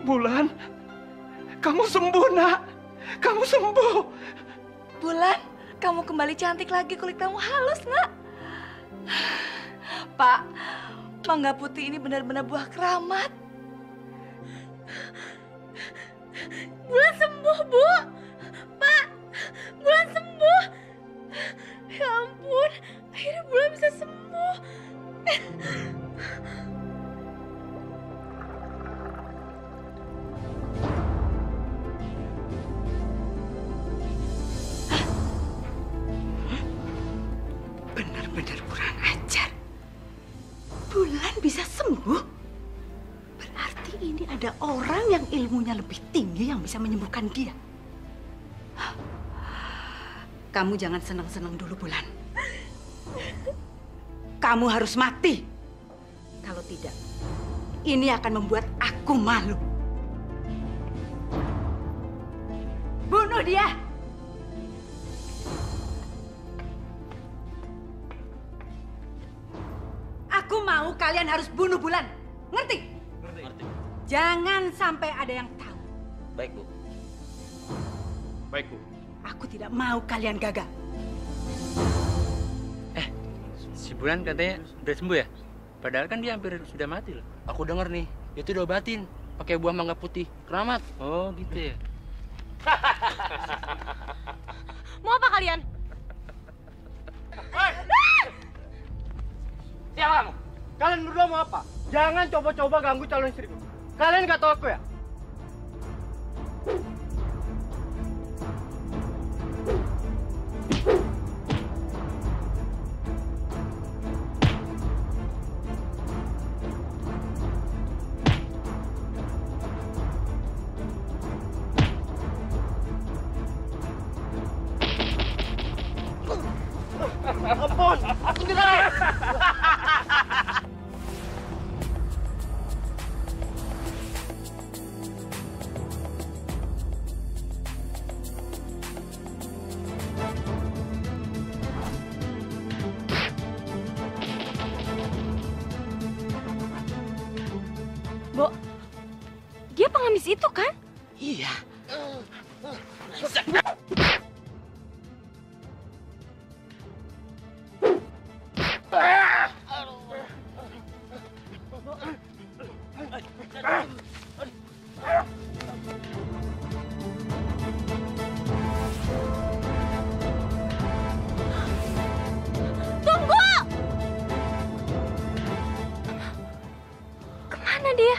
Bulan, kamu sembuh, nak. Kamu sembuh. Bulan, kamu kembali cantik lagi, kulit kamu halus, nak. Pak, mangga putih ini benar-benar buah keramat. Bulan sembuh, Bu. Pak, Bulan sembuh. Ya ampun, akhirnya Bulan bisa sembuh. Benar-benar kurang ajar. Bulan bisa sembuh? Berarti ini ada orang yang ilmunya lebih tinggi yang bisa menyembuhkan dia. Kamu jangan senang-senang dulu, Bulan. Kamu harus mati. Kalau tidak, ini akan membuat aku malu. Bunuh dia! Aku mau kalian harus bunuh Bulan. Ngerti? Ngerti. Jangan sampai ada yang tahu. Baik, Bu. Baik, Bu. Aku tidak mau kalian gagal. Si Bulan katanya udah sembuh ya? Padahal kan dia hampir sudah mati loh. Aku dengar nih, itu diobatin pakai buah mangga putih keramat. Oh, gitu ya. Mau apa kalian? Siapa kamu? Kalian berdua mau apa? Jangan coba-coba ganggu calon istriku. Kalian gak tahu aku ya? Bo, dia pengemis itu kan? Iya. Tunggu! Kemana dia?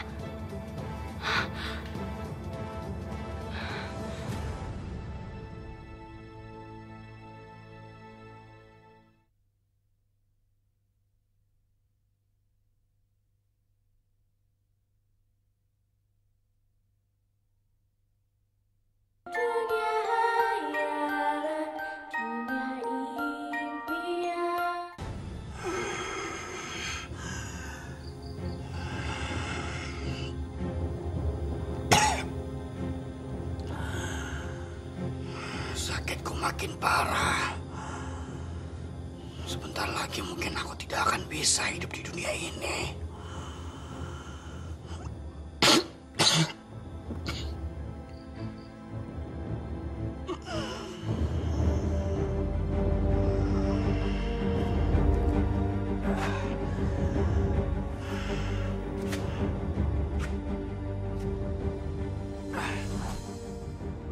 Sakitku makin parah. Sebentar lagi mungkin aku tidak akan bisa hidup di dunia ini.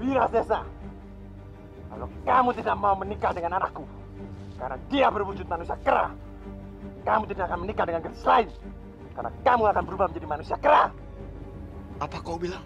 Wirasesa, kalau kamu tidak mau menikah dengan anakku, karena dia berwujud manusia kera, kamu tidak akan menikah dengan gadis lain, karena kamu akan berubah menjadi manusia kera. Apa kau bilang?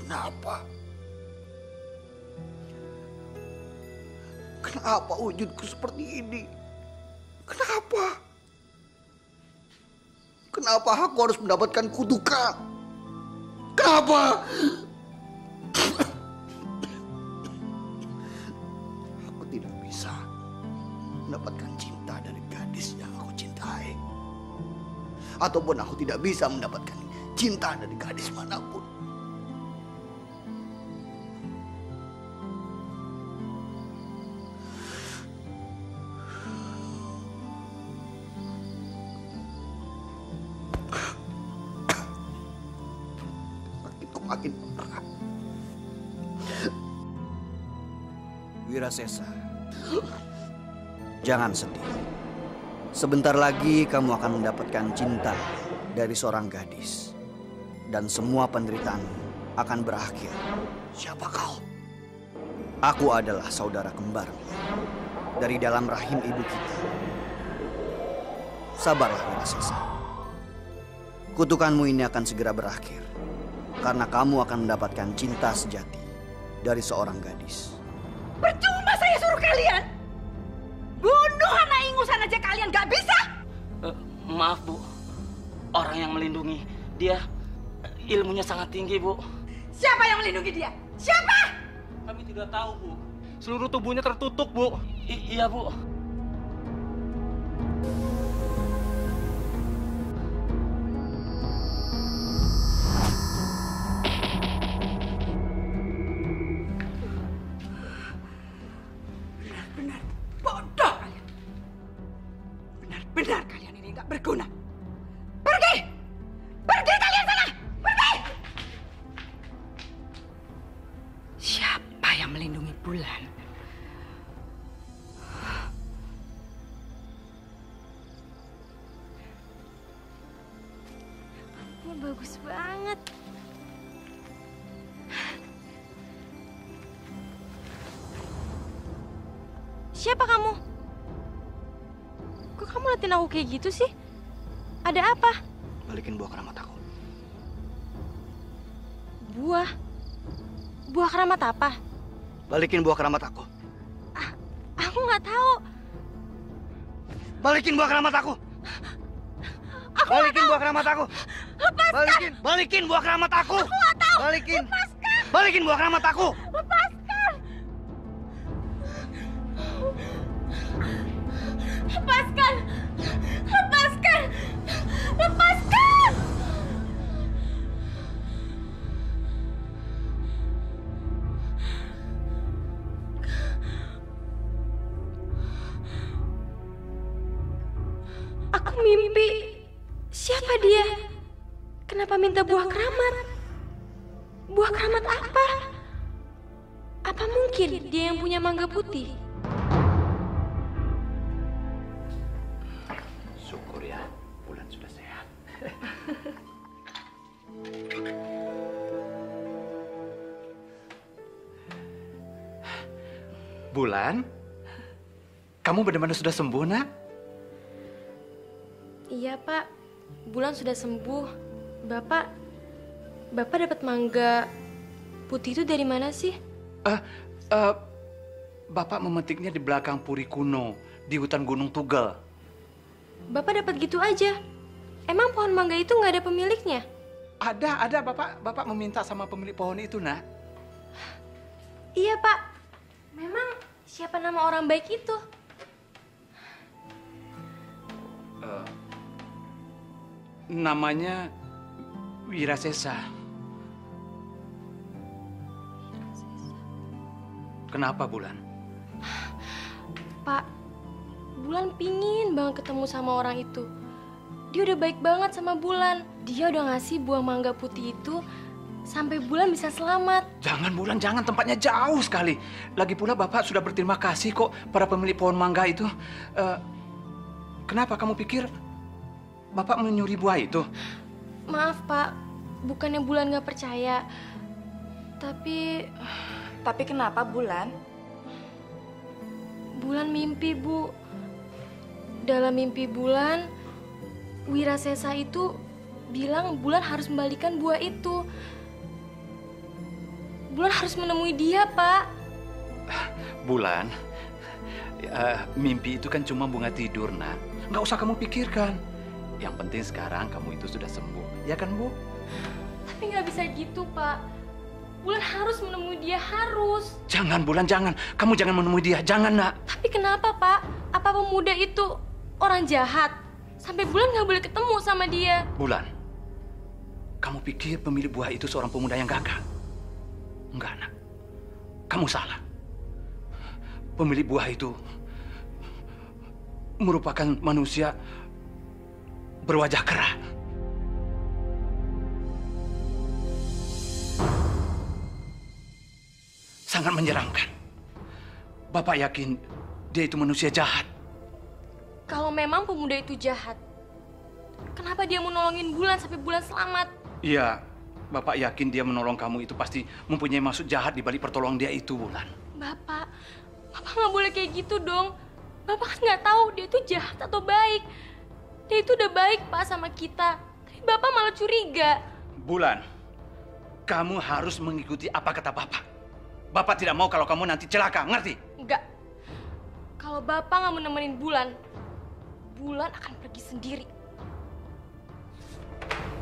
Kenapa? Kenapa wujudku seperti ini? Kenapa? Kenapa aku harus mendapatkan kutukan? Kenapa? Aku tidak bisa mendapatkan cinta dari gadis yang aku cintai. Ataupun aku tidak bisa mendapatkan cinta dari gadis manapun. Makin berat. Wirasesa, jangan sedih. Sebentar lagi kamu akan mendapatkan cinta dari seorang gadis. Dan semua penderitaanmu akan berakhir. Siapa kau? Aku adalah saudara kembar dari dalam rahim ibu kita. Sabarlah Wirasesa. Kutukanmu ini akan segera berakhir. Karena kamu akan mendapatkan cinta sejati dari seorang gadis. Percuma saya suruh kalian. Bunuh anak ingusan aja kalian gak bisa. Maaf Bu, orang yang melindungi dia ilmunya sangat tinggi Bu. Siapa yang melindungi dia? Siapa? Kami tidak tahu Bu. Seluruh tubuhnya tertutup Bu. Iya Bu. Benar kalian ini nggak berguna. Pergi! Pergi kalian sana! Pergi! Siapa yang melindungi bulan? Ini bagus banget. Siapa kamu? Kok kamu liatin aku kayak gitu sih? Ada apa? Balikin buah keramat aku. Buah? Buah keramat apa? Balikin buah keramat aku. nggak tahu. Balikin buah keramat aku. Balikin buah keramat aku. Lepaskan. Balikin buah keramat aku. Aku nggak tahu. Balikin. Lepaskan. Balikin buah keramat aku. Lepaskan. Lepaskan. Lepaskan. Lepaskan. Aku mimpi. Siapa dia? Kenapa minta buah keramat? Buah keramat apa? Apa mungkin dia yang punya mangga putih? Syukur ya, Bulan sudah sehat. Bulan, kamu benar-benar sudah sembuh, Nak? Iya, Pak. Bulan sudah sembuh. Bapak dapat mangga putih itu dari mana sih? Bapak memetiknya di belakang puri kuno, di hutan Gunung Tugel. Bapak dapat gitu aja? Emang pohon mangga itu nggak ada pemiliknya? Ada. Bapak meminta sama pemilik pohon itu, Nak. Iya, Pak. Memang siapa nama orang baik itu? Namanya Wirasesa. Kenapa, Bulan? Pak, Bulan pingin banget ketemu sama orang itu. Dia udah baik banget sama Bulan. Dia udah ngasih buah mangga putih itu sampai Bulan bisa selamat. Jangan, Bulan, jangan. Tempatnya jauh sekali. Lagi pula Bapak sudah berterima kasih kok pada pemilik pohon mangga itu. Kenapa kamu pikir Bapak menyuri buah itu? Maaf, Pak. Bukannya Bulan nggak percaya. Tapi kenapa, Bulan? Bulan mimpi, Bu. Dalam mimpi Bulan, Wirasesa itu bilang Bulan harus membalikan buah itu. Bulan harus menemui dia, Pak. Bulan, mimpi itu kan cuma bunga tidur, Nak. Nggak usah kamu pikirkan. Yang penting sekarang kamu itu sudah sembuh. Ya kan, Bu? Tapi nggak bisa gitu, Pak. Bulan harus menemui dia, harus. Jangan, Bulan, jangan. Kamu jangan menemui dia. Jangan, Nak. Tapi kenapa, Pak? Apa pemuda itu orang jahat? Sampai Bulan nggak boleh ketemu sama dia. Bulan, kamu pikir pemilik buah itu seorang pemuda yang gagah? Enggak, Nak. Kamu salah. Pemilik buah itu merupakan manusia berwajah kera. Sangat menyeramkan. Bapak yakin dia itu manusia jahat. Kalau memang pemuda itu jahat, kenapa dia mau nolongin Bulan sampai Bulan selamat? Iya, Bapak yakin dia menolong kamu itu pasti mempunyai maksud jahat di balik pertolongan dia itu, Bulan. Bapak nggak boleh kayak gitu dong. Bapak kan nggak tahu dia itu jahat atau baik. Dia itu udah baik, Pak, sama kita. Tapi Bapak malah curiga. Bulan, kamu harus mengikuti apa kata Bapak. Bapak tidak mau kalau kamu nanti celaka, ngerti? Enggak. Kalau Bapak nggak mau nemenin Bulan, Bulan akan pergi sendiri.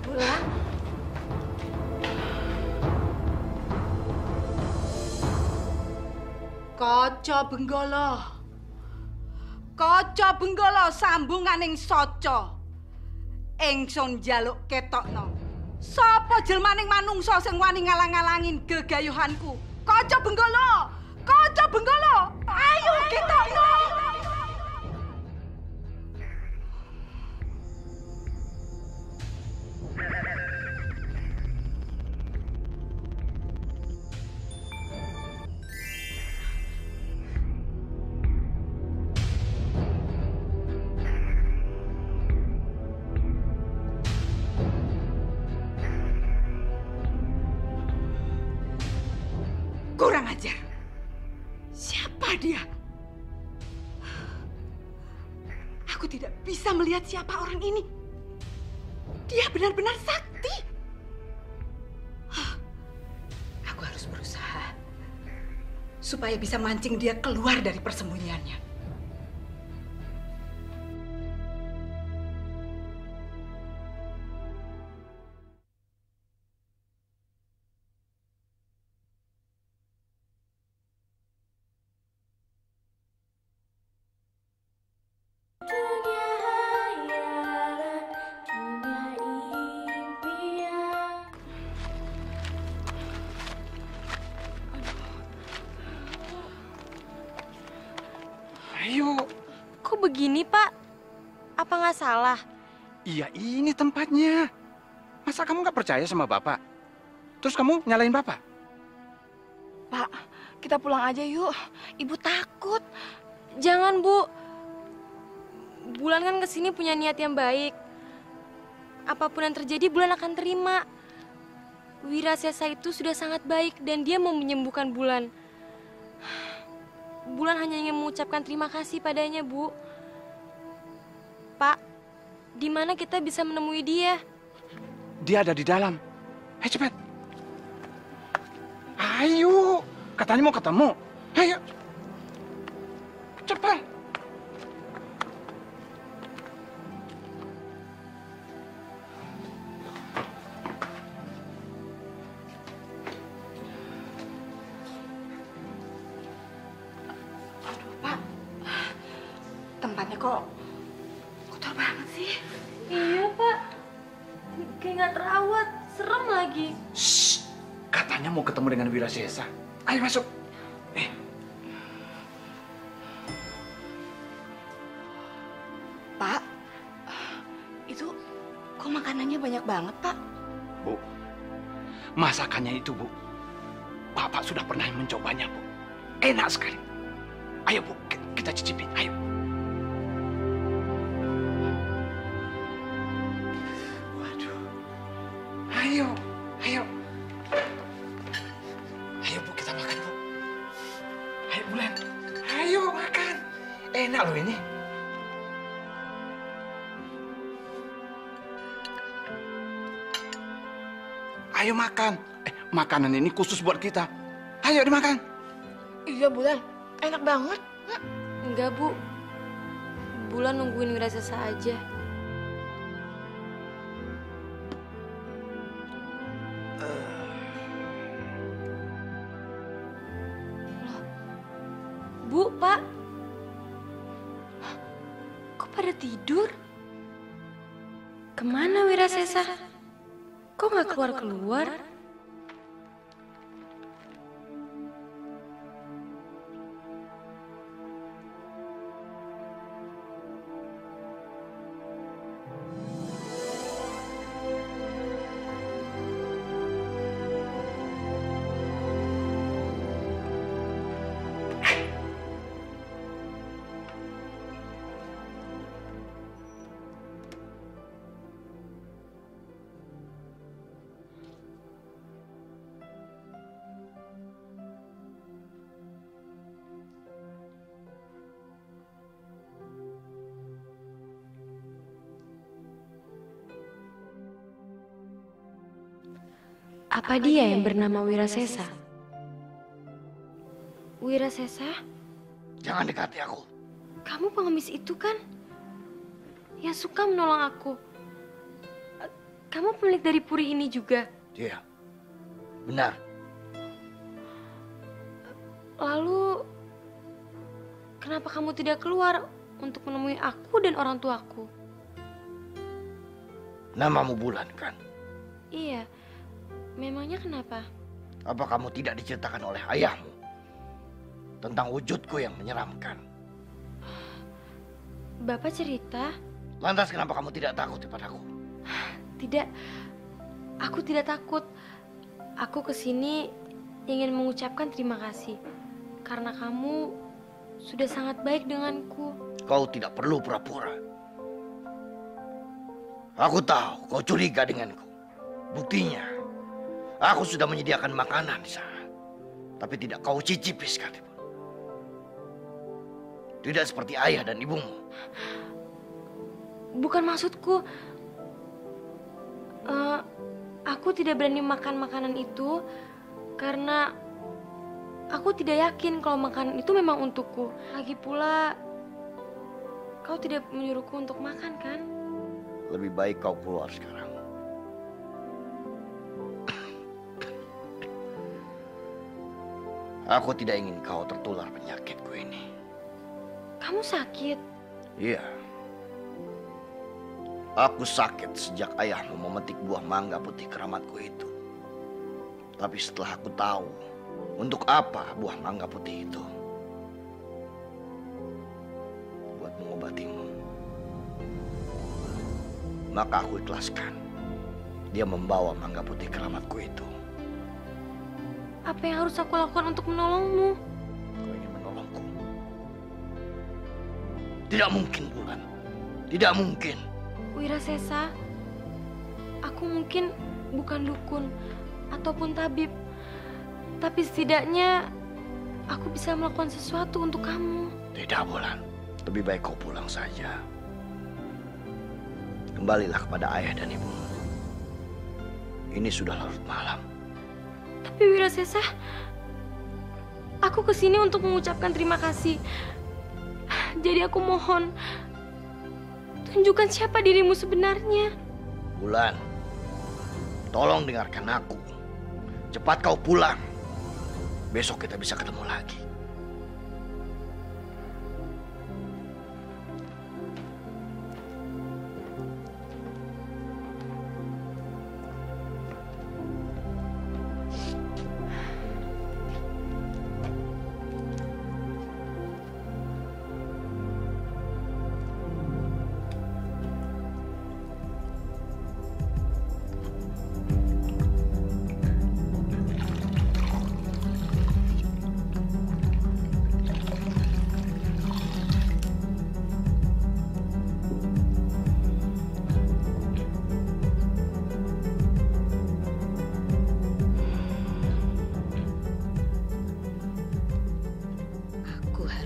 Bulan? Kaca Benggala. Kaca Benggala sambunganing saca. Ingsun njaluk ketokno. Sapa jelmaning manungsa sing wani ngalang-alangin gegayuhanku? Kaca Benggala. Kaca Benggala. Ayo ketokno. Kurang ajar. Siapa dia? Aku tidak bisa melihat siapa orang ini. Dia benar-benar sakti. Aku harus berusaha supaya bisa mancing dia keluar dari persembunyiannya. begini, Pak? Apa nggak salah? Iya, ini tempatnya. Masa kamu nggak percaya sama Bapak? Terus kamu nyalain Bapak? Pak, kita pulang aja yuk. Ibu takut. Jangan, Bu. Bulan kan kesini punya niat yang baik. Apapun yang terjadi, Bulan akan terima. Wirasesa itu sudah sangat baik dan dia mau menyembuhkan Bulan. Bulan hanya ingin mengucapkan terima kasih padanya, Bu. Pak, di mana kita bisa menemui dia? Dia ada di dalam. Hei, cepat. Ayo, katanya mau ketemu. Ayo. Cepat. Tempatnya kok kotor banget sih? Iya, Pak. Kayak nggak terawat. Serem lagi. Shh, katanya mau ketemu dengan Wirasesa. Ayo masuk. Pak, itu kok makanannya banyak banget, Pak? Bu, masakannya itu, Bu. Bapak sudah pernah mencobanya, Bu. Enak sekali. Ayo, Bu, kita cicipin. Ayo. Ayo, ayo. Ayo, Bu, kita makan, Bu. Ayo, Bulan. Ayo, makan. Enak loh ini. Ayo makan. Makanan ini khusus buat kita. Ayo dimakan. Iya, Bulan. Enak banget. Enggak, Bu. Bulan nungguin Wirasesa aja. Bu, Pak. Kok pada tidur? Kemana Wirasesa? Kok nggak keluar-keluar? Apa dia yang bernama Wirasesa? Wirasesa? Jangan dekati aku. Kamu pengemis itu kan? Yang suka menolong aku. Kamu pemilik dari puri ini juga? Iya, benar. Lalu, kenapa kamu tidak keluar untuk menemui aku dan orang tuaku? Namamu Bulan, kan? Iya. Memangnya kenapa? Apa kamu tidak diceritakan oleh ayahmu tentang wujudku yang menyeramkan? Bapak cerita? Lantas kenapa kamu tidak takut kepadaku? Tidak, aku tidak takut. Aku kesini ingin mengucapkan terima kasih karena kamu sudah sangat baik denganku. Kau tidak perlu pura-pura. Aku tahu kau curiga denganku. Buktinya, aku sudah menyediakan makanan di sana, tapi tidak kau cicipi sekalipun. Tidak seperti ayah dan ibumu. Bukan maksudku. Aku tidak berani makan makanan itu karena aku tidak yakin kalau makanan itu memang untukku. Lagi pula, kau tidak menyuruhku untuk makan, kan? Lebih baik kau keluar sekarang. Aku tidak ingin kau tertular penyakitku ini. Kamu sakit? Iya. Aku sakit sejak ayahmu memetik buah mangga putih keramatku itu. Tapi setelah aku tahu untuk apa buah mangga putih itu, buat untuk mengobatimu. Maka aku ikhlaskan dia membawa mangga putih keramatku itu. Apa yang harus aku lakukan untuk menolongmu? Kau ingin menolongku? Tidak mungkin, Bulan. Tidak mungkin. Wirasesa, aku mungkin bukan dukun ataupun tabib, tapi setidaknya aku bisa melakukan sesuatu untuk kamu. Tidak, Bulan. Lebih baik kau pulang saja. Kembalilah kepada ayah dan ibumu. Ini sudah larut malam. Tapi Wirasesa, aku kesini untuk mengucapkan terima kasih. Jadi aku mohon, tunjukkan siapa dirimu sebenarnya. Bulan, tolong dengarkan aku. Cepat kau pulang. Besok kita bisa ketemu lagi.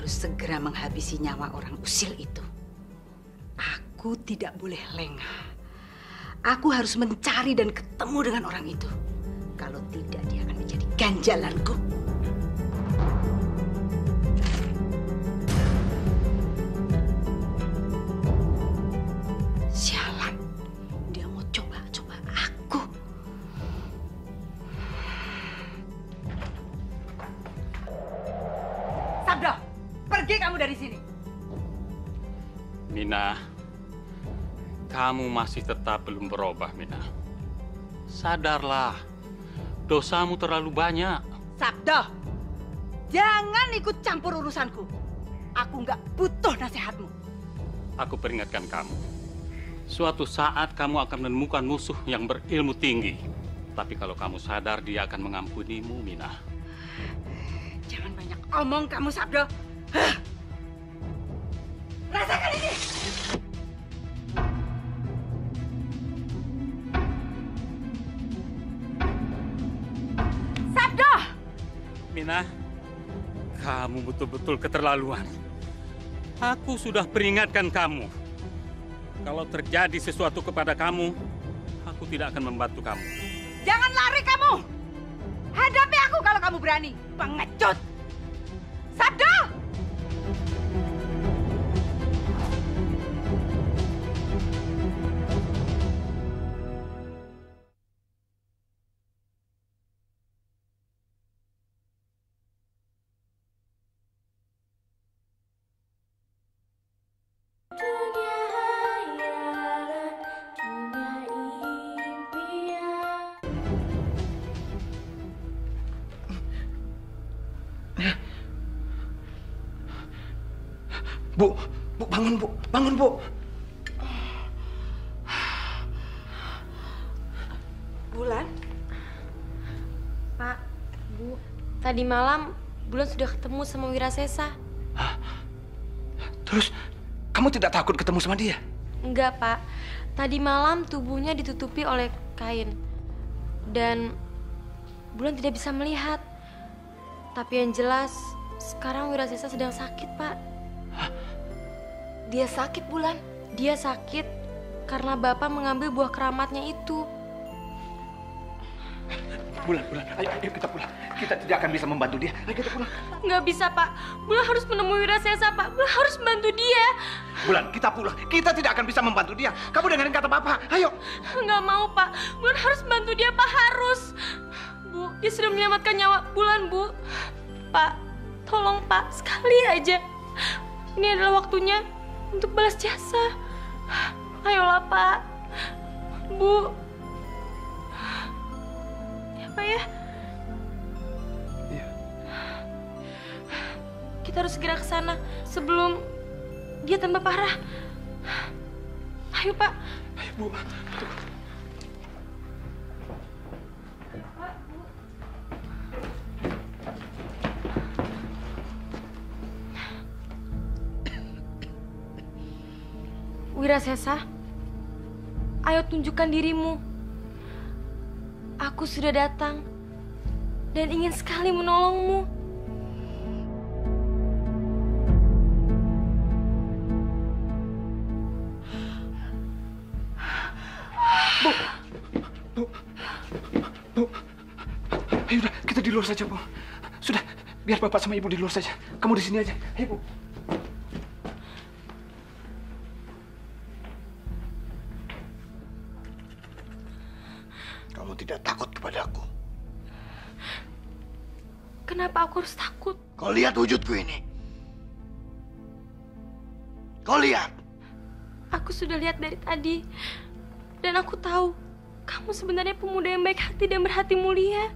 Segera menghabisi nyawa orang usil itu. Aku tidak boleh lengah. Aku harus mencari dan ketemu dengan orang itu. Kalau tidak, dia akan menjadi ganjalanku. Sialan, dia mau coba-coba aku. Sabdo! Pergi kamu dari sini. Mina, kamu masih tetap belum berubah, Mina. Sadarlah, dosamu terlalu banyak. Sabdo, jangan ikut campur urusanku. Aku nggak butuh nasihatmu. Aku peringatkan kamu. Suatu saat kamu akan menemukan musuh yang berilmu tinggi. Tapi kalau kamu sadar, dia akan mengampunimu, Mina. Jangan banyak omong kamu, Sabdo. Rasakan ini! Sabdo! Mina, kamu betul-betul keterlaluan. Aku sudah peringatkan kamu. Kalau terjadi sesuatu kepada kamu, aku tidak akan membantu kamu. Jangan lari kamu! Hadapi aku kalau kamu berani, pengecut! Sabdo! Bu, bangun, Bu. Bangun, Bu. Bulan? Pak, Bu, tadi malam Bulan sudah ketemu sama Wirasesa. Terus, kamu tidak takut ketemu sama dia? Enggak, Pak. Tadi malam tubuhnya ditutupi oleh kain. Dan Bulan tidak bisa melihat. Tapi yang jelas, sekarang Wirasesa sedang sakit, Pak. Dia sakit, Bulan? Dia sakit karena Bapak mengambil buah keramatnya itu. Bulan, ayo kita pulang. Kita tidak akan bisa membantu dia. Ayo kita pulang. Nggak bisa, Pak. Bulan harus menemui Wirasesa, Pak. Bulan harus membantu dia. Bulan, kita pulang. Kita tidak akan bisa membantu dia. Kamu dengerin kata Bapak. Ayo. Nggak mau, Pak. Bulan harus bantu dia, Pak. Harus. Bu, dia sudah menyelamatkan nyawa Bulan, Bu. Pak, tolong, Pak. Sekali aja. Ini adalah waktunya untuk balas jasa. Ayolah, Pak. Bu. Ya, Pak ya? Iya. Kita harus segera ke sana sebelum dia tambah parah. Ayo, Pak. Ayo, Bu. Wirasesa, ayo tunjukkan dirimu. Aku sudah datang dan ingin sekali menolongmu. Bu, ayo udah, kita di luar saja, Bu. Sudah, biar Bapak sama Ibu di luar saja. Kamu di sini aja. Ayo, Bu. Kamu tidak takut kepadaku? Kenapa aku harus takut? Kau lihat wujudku ini. Kau lihat. Aku sudah lihat dari tadi. Dan aku tahu kamu sebenarnya pemuda yang baik hati dan berhati mulia.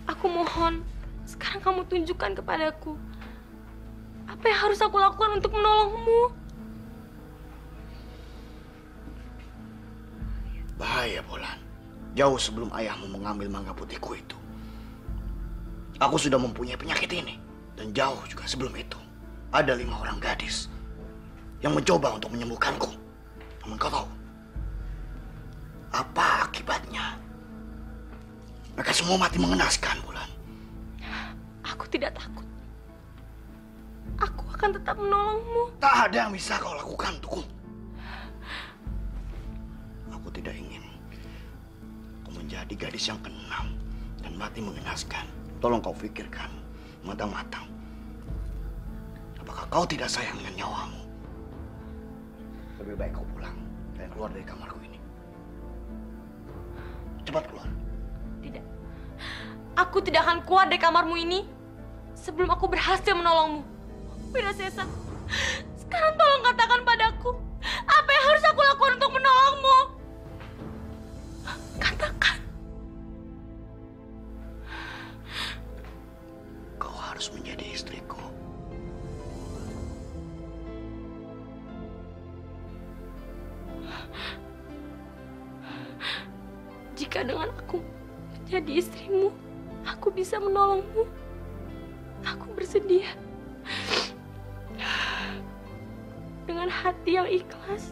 Aku mohon, sekarang kamu tunjukkan kepadaku apa yang harus aku lakukan untuk menolongmu. Bahaya, Bulan. Jauh sebelum ayahmu mengambil mangga putihku itu, aku sudah mempunyai penyakit ini. Dan jauh juga sebelum itu, ada 5 orang gadis yang mencoba untuk menyembuhkanku. Namun kau tahu apa akibatnya? Mereka semua mati mengenaskan, Bulan. Aku tidak takut. Aku akan tetap menolongmu. Tak ada yang bisa kau lakukan untukku. Aku tidak ingin kau menjadi gadis yang keenam dan mati mengenaskan. Tolong kau pikirkan matang-matang. Apakah kau tidak sayang dengan nyawamu? Lebih baik kau pulang dan keluar dari kamarku ini. Cepat keluar. Tidak. Aku tidak akan keluar dari kamarmu ini sebelum aku berhasil menolongmu. Wirasesa, sekarang tolong katakan padaku, apa yang harus aku lakukan untuk menolongmu? Katakan. Kau harus menjadi istriku. Jika dengan aku menjadi istrimu, aku bisa menolongmu. Aku bersedia. Dengan hati yang ikhlas,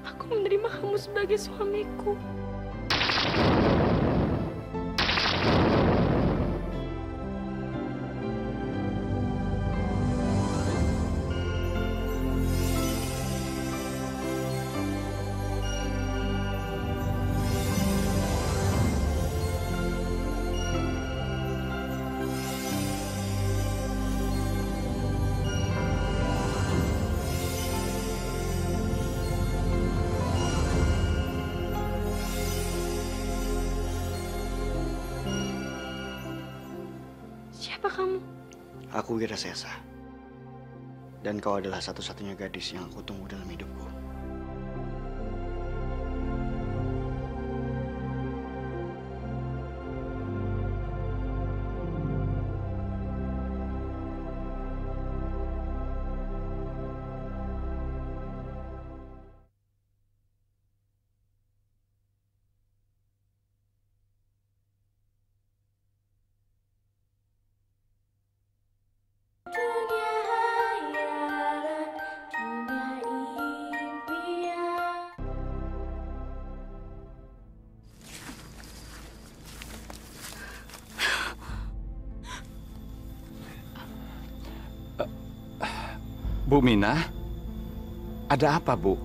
aku menerima kamu sebagai suamiku. Siapa kamu? Aku Wirasesa. Dan kau adalah satu-satunya gadis yang aku tunggu dalam hidupku. Bu Mina, ada apa, Bu?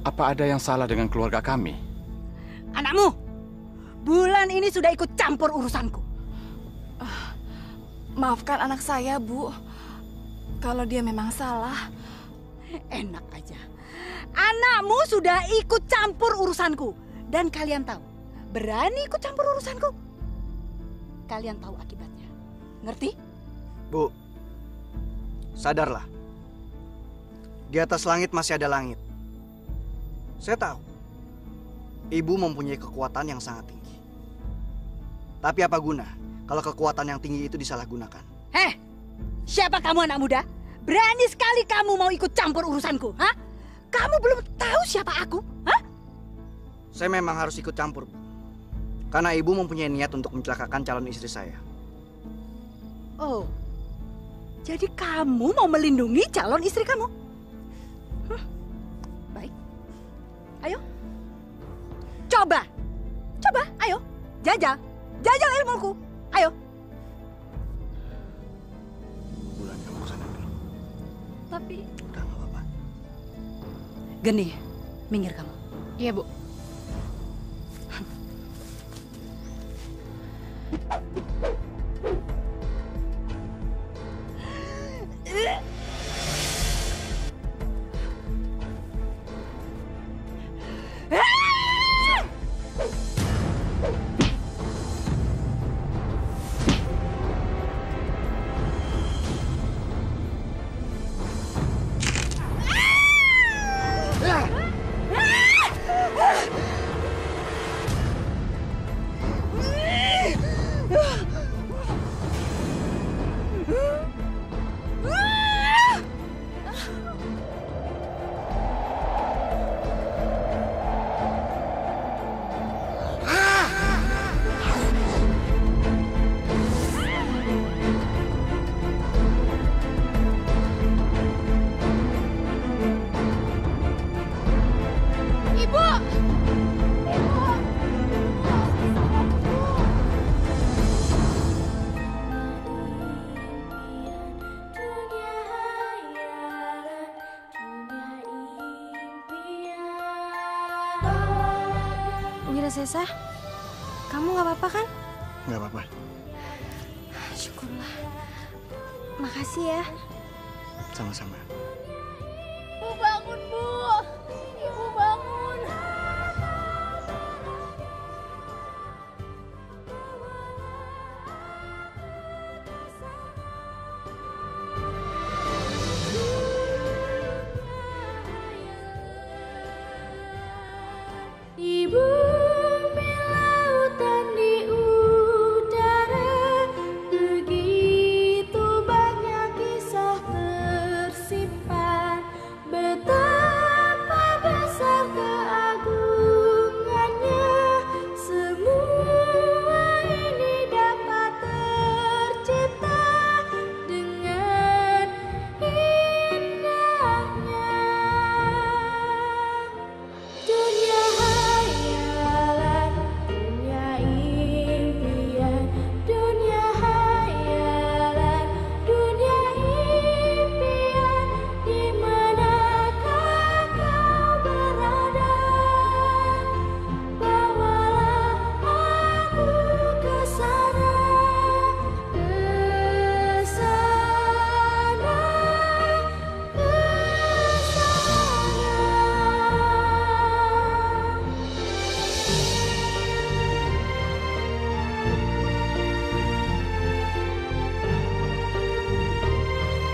Apa ada yang salah dengan keluarga kami? Anakmu, Bulan ini sudah ikut campur urusanku. Maafkan anak saya, Bu. Kalau dia memang salah. Enak aja. Anakmu sudah ikut campur urusanku. Dan kalian tahu, berani ikut campur urusanku, kalian tahu akibatnya. Ngerti? Bu, sadarlah. Di atas langit masih ada langit. Saya tahu, ibu mempunyai kekuatan yang sangat tinggi. Tapi apa guna kalau kekuatan yang tinggi itu disalahgunakan. Siapa kamu anak muda? Berani sekali kamu mau ikut campur urusanku, ha? Kamu belum tahu siapa aku, ha? Saya memang harus ikut campur, Bu. Karena ibu mempunyai niat untuk mencelakakan calon istri saya. Oh, jadi kamu mau melindungi calon istri kamu? Baik, ayo. Coba, ayo. Jajal ilmuku, ayo. Bulan, kamu kesana dulu. Tapi... Udah, nggak apa-apa. Geni, minggir kamu. Iya, Bu. Sesa, kamu nggak apa-apa kan? Nggak apa-apa. Syukurlah. Makasih ya. Sama-sama. Bu bangun, Bu. Ibu bangun.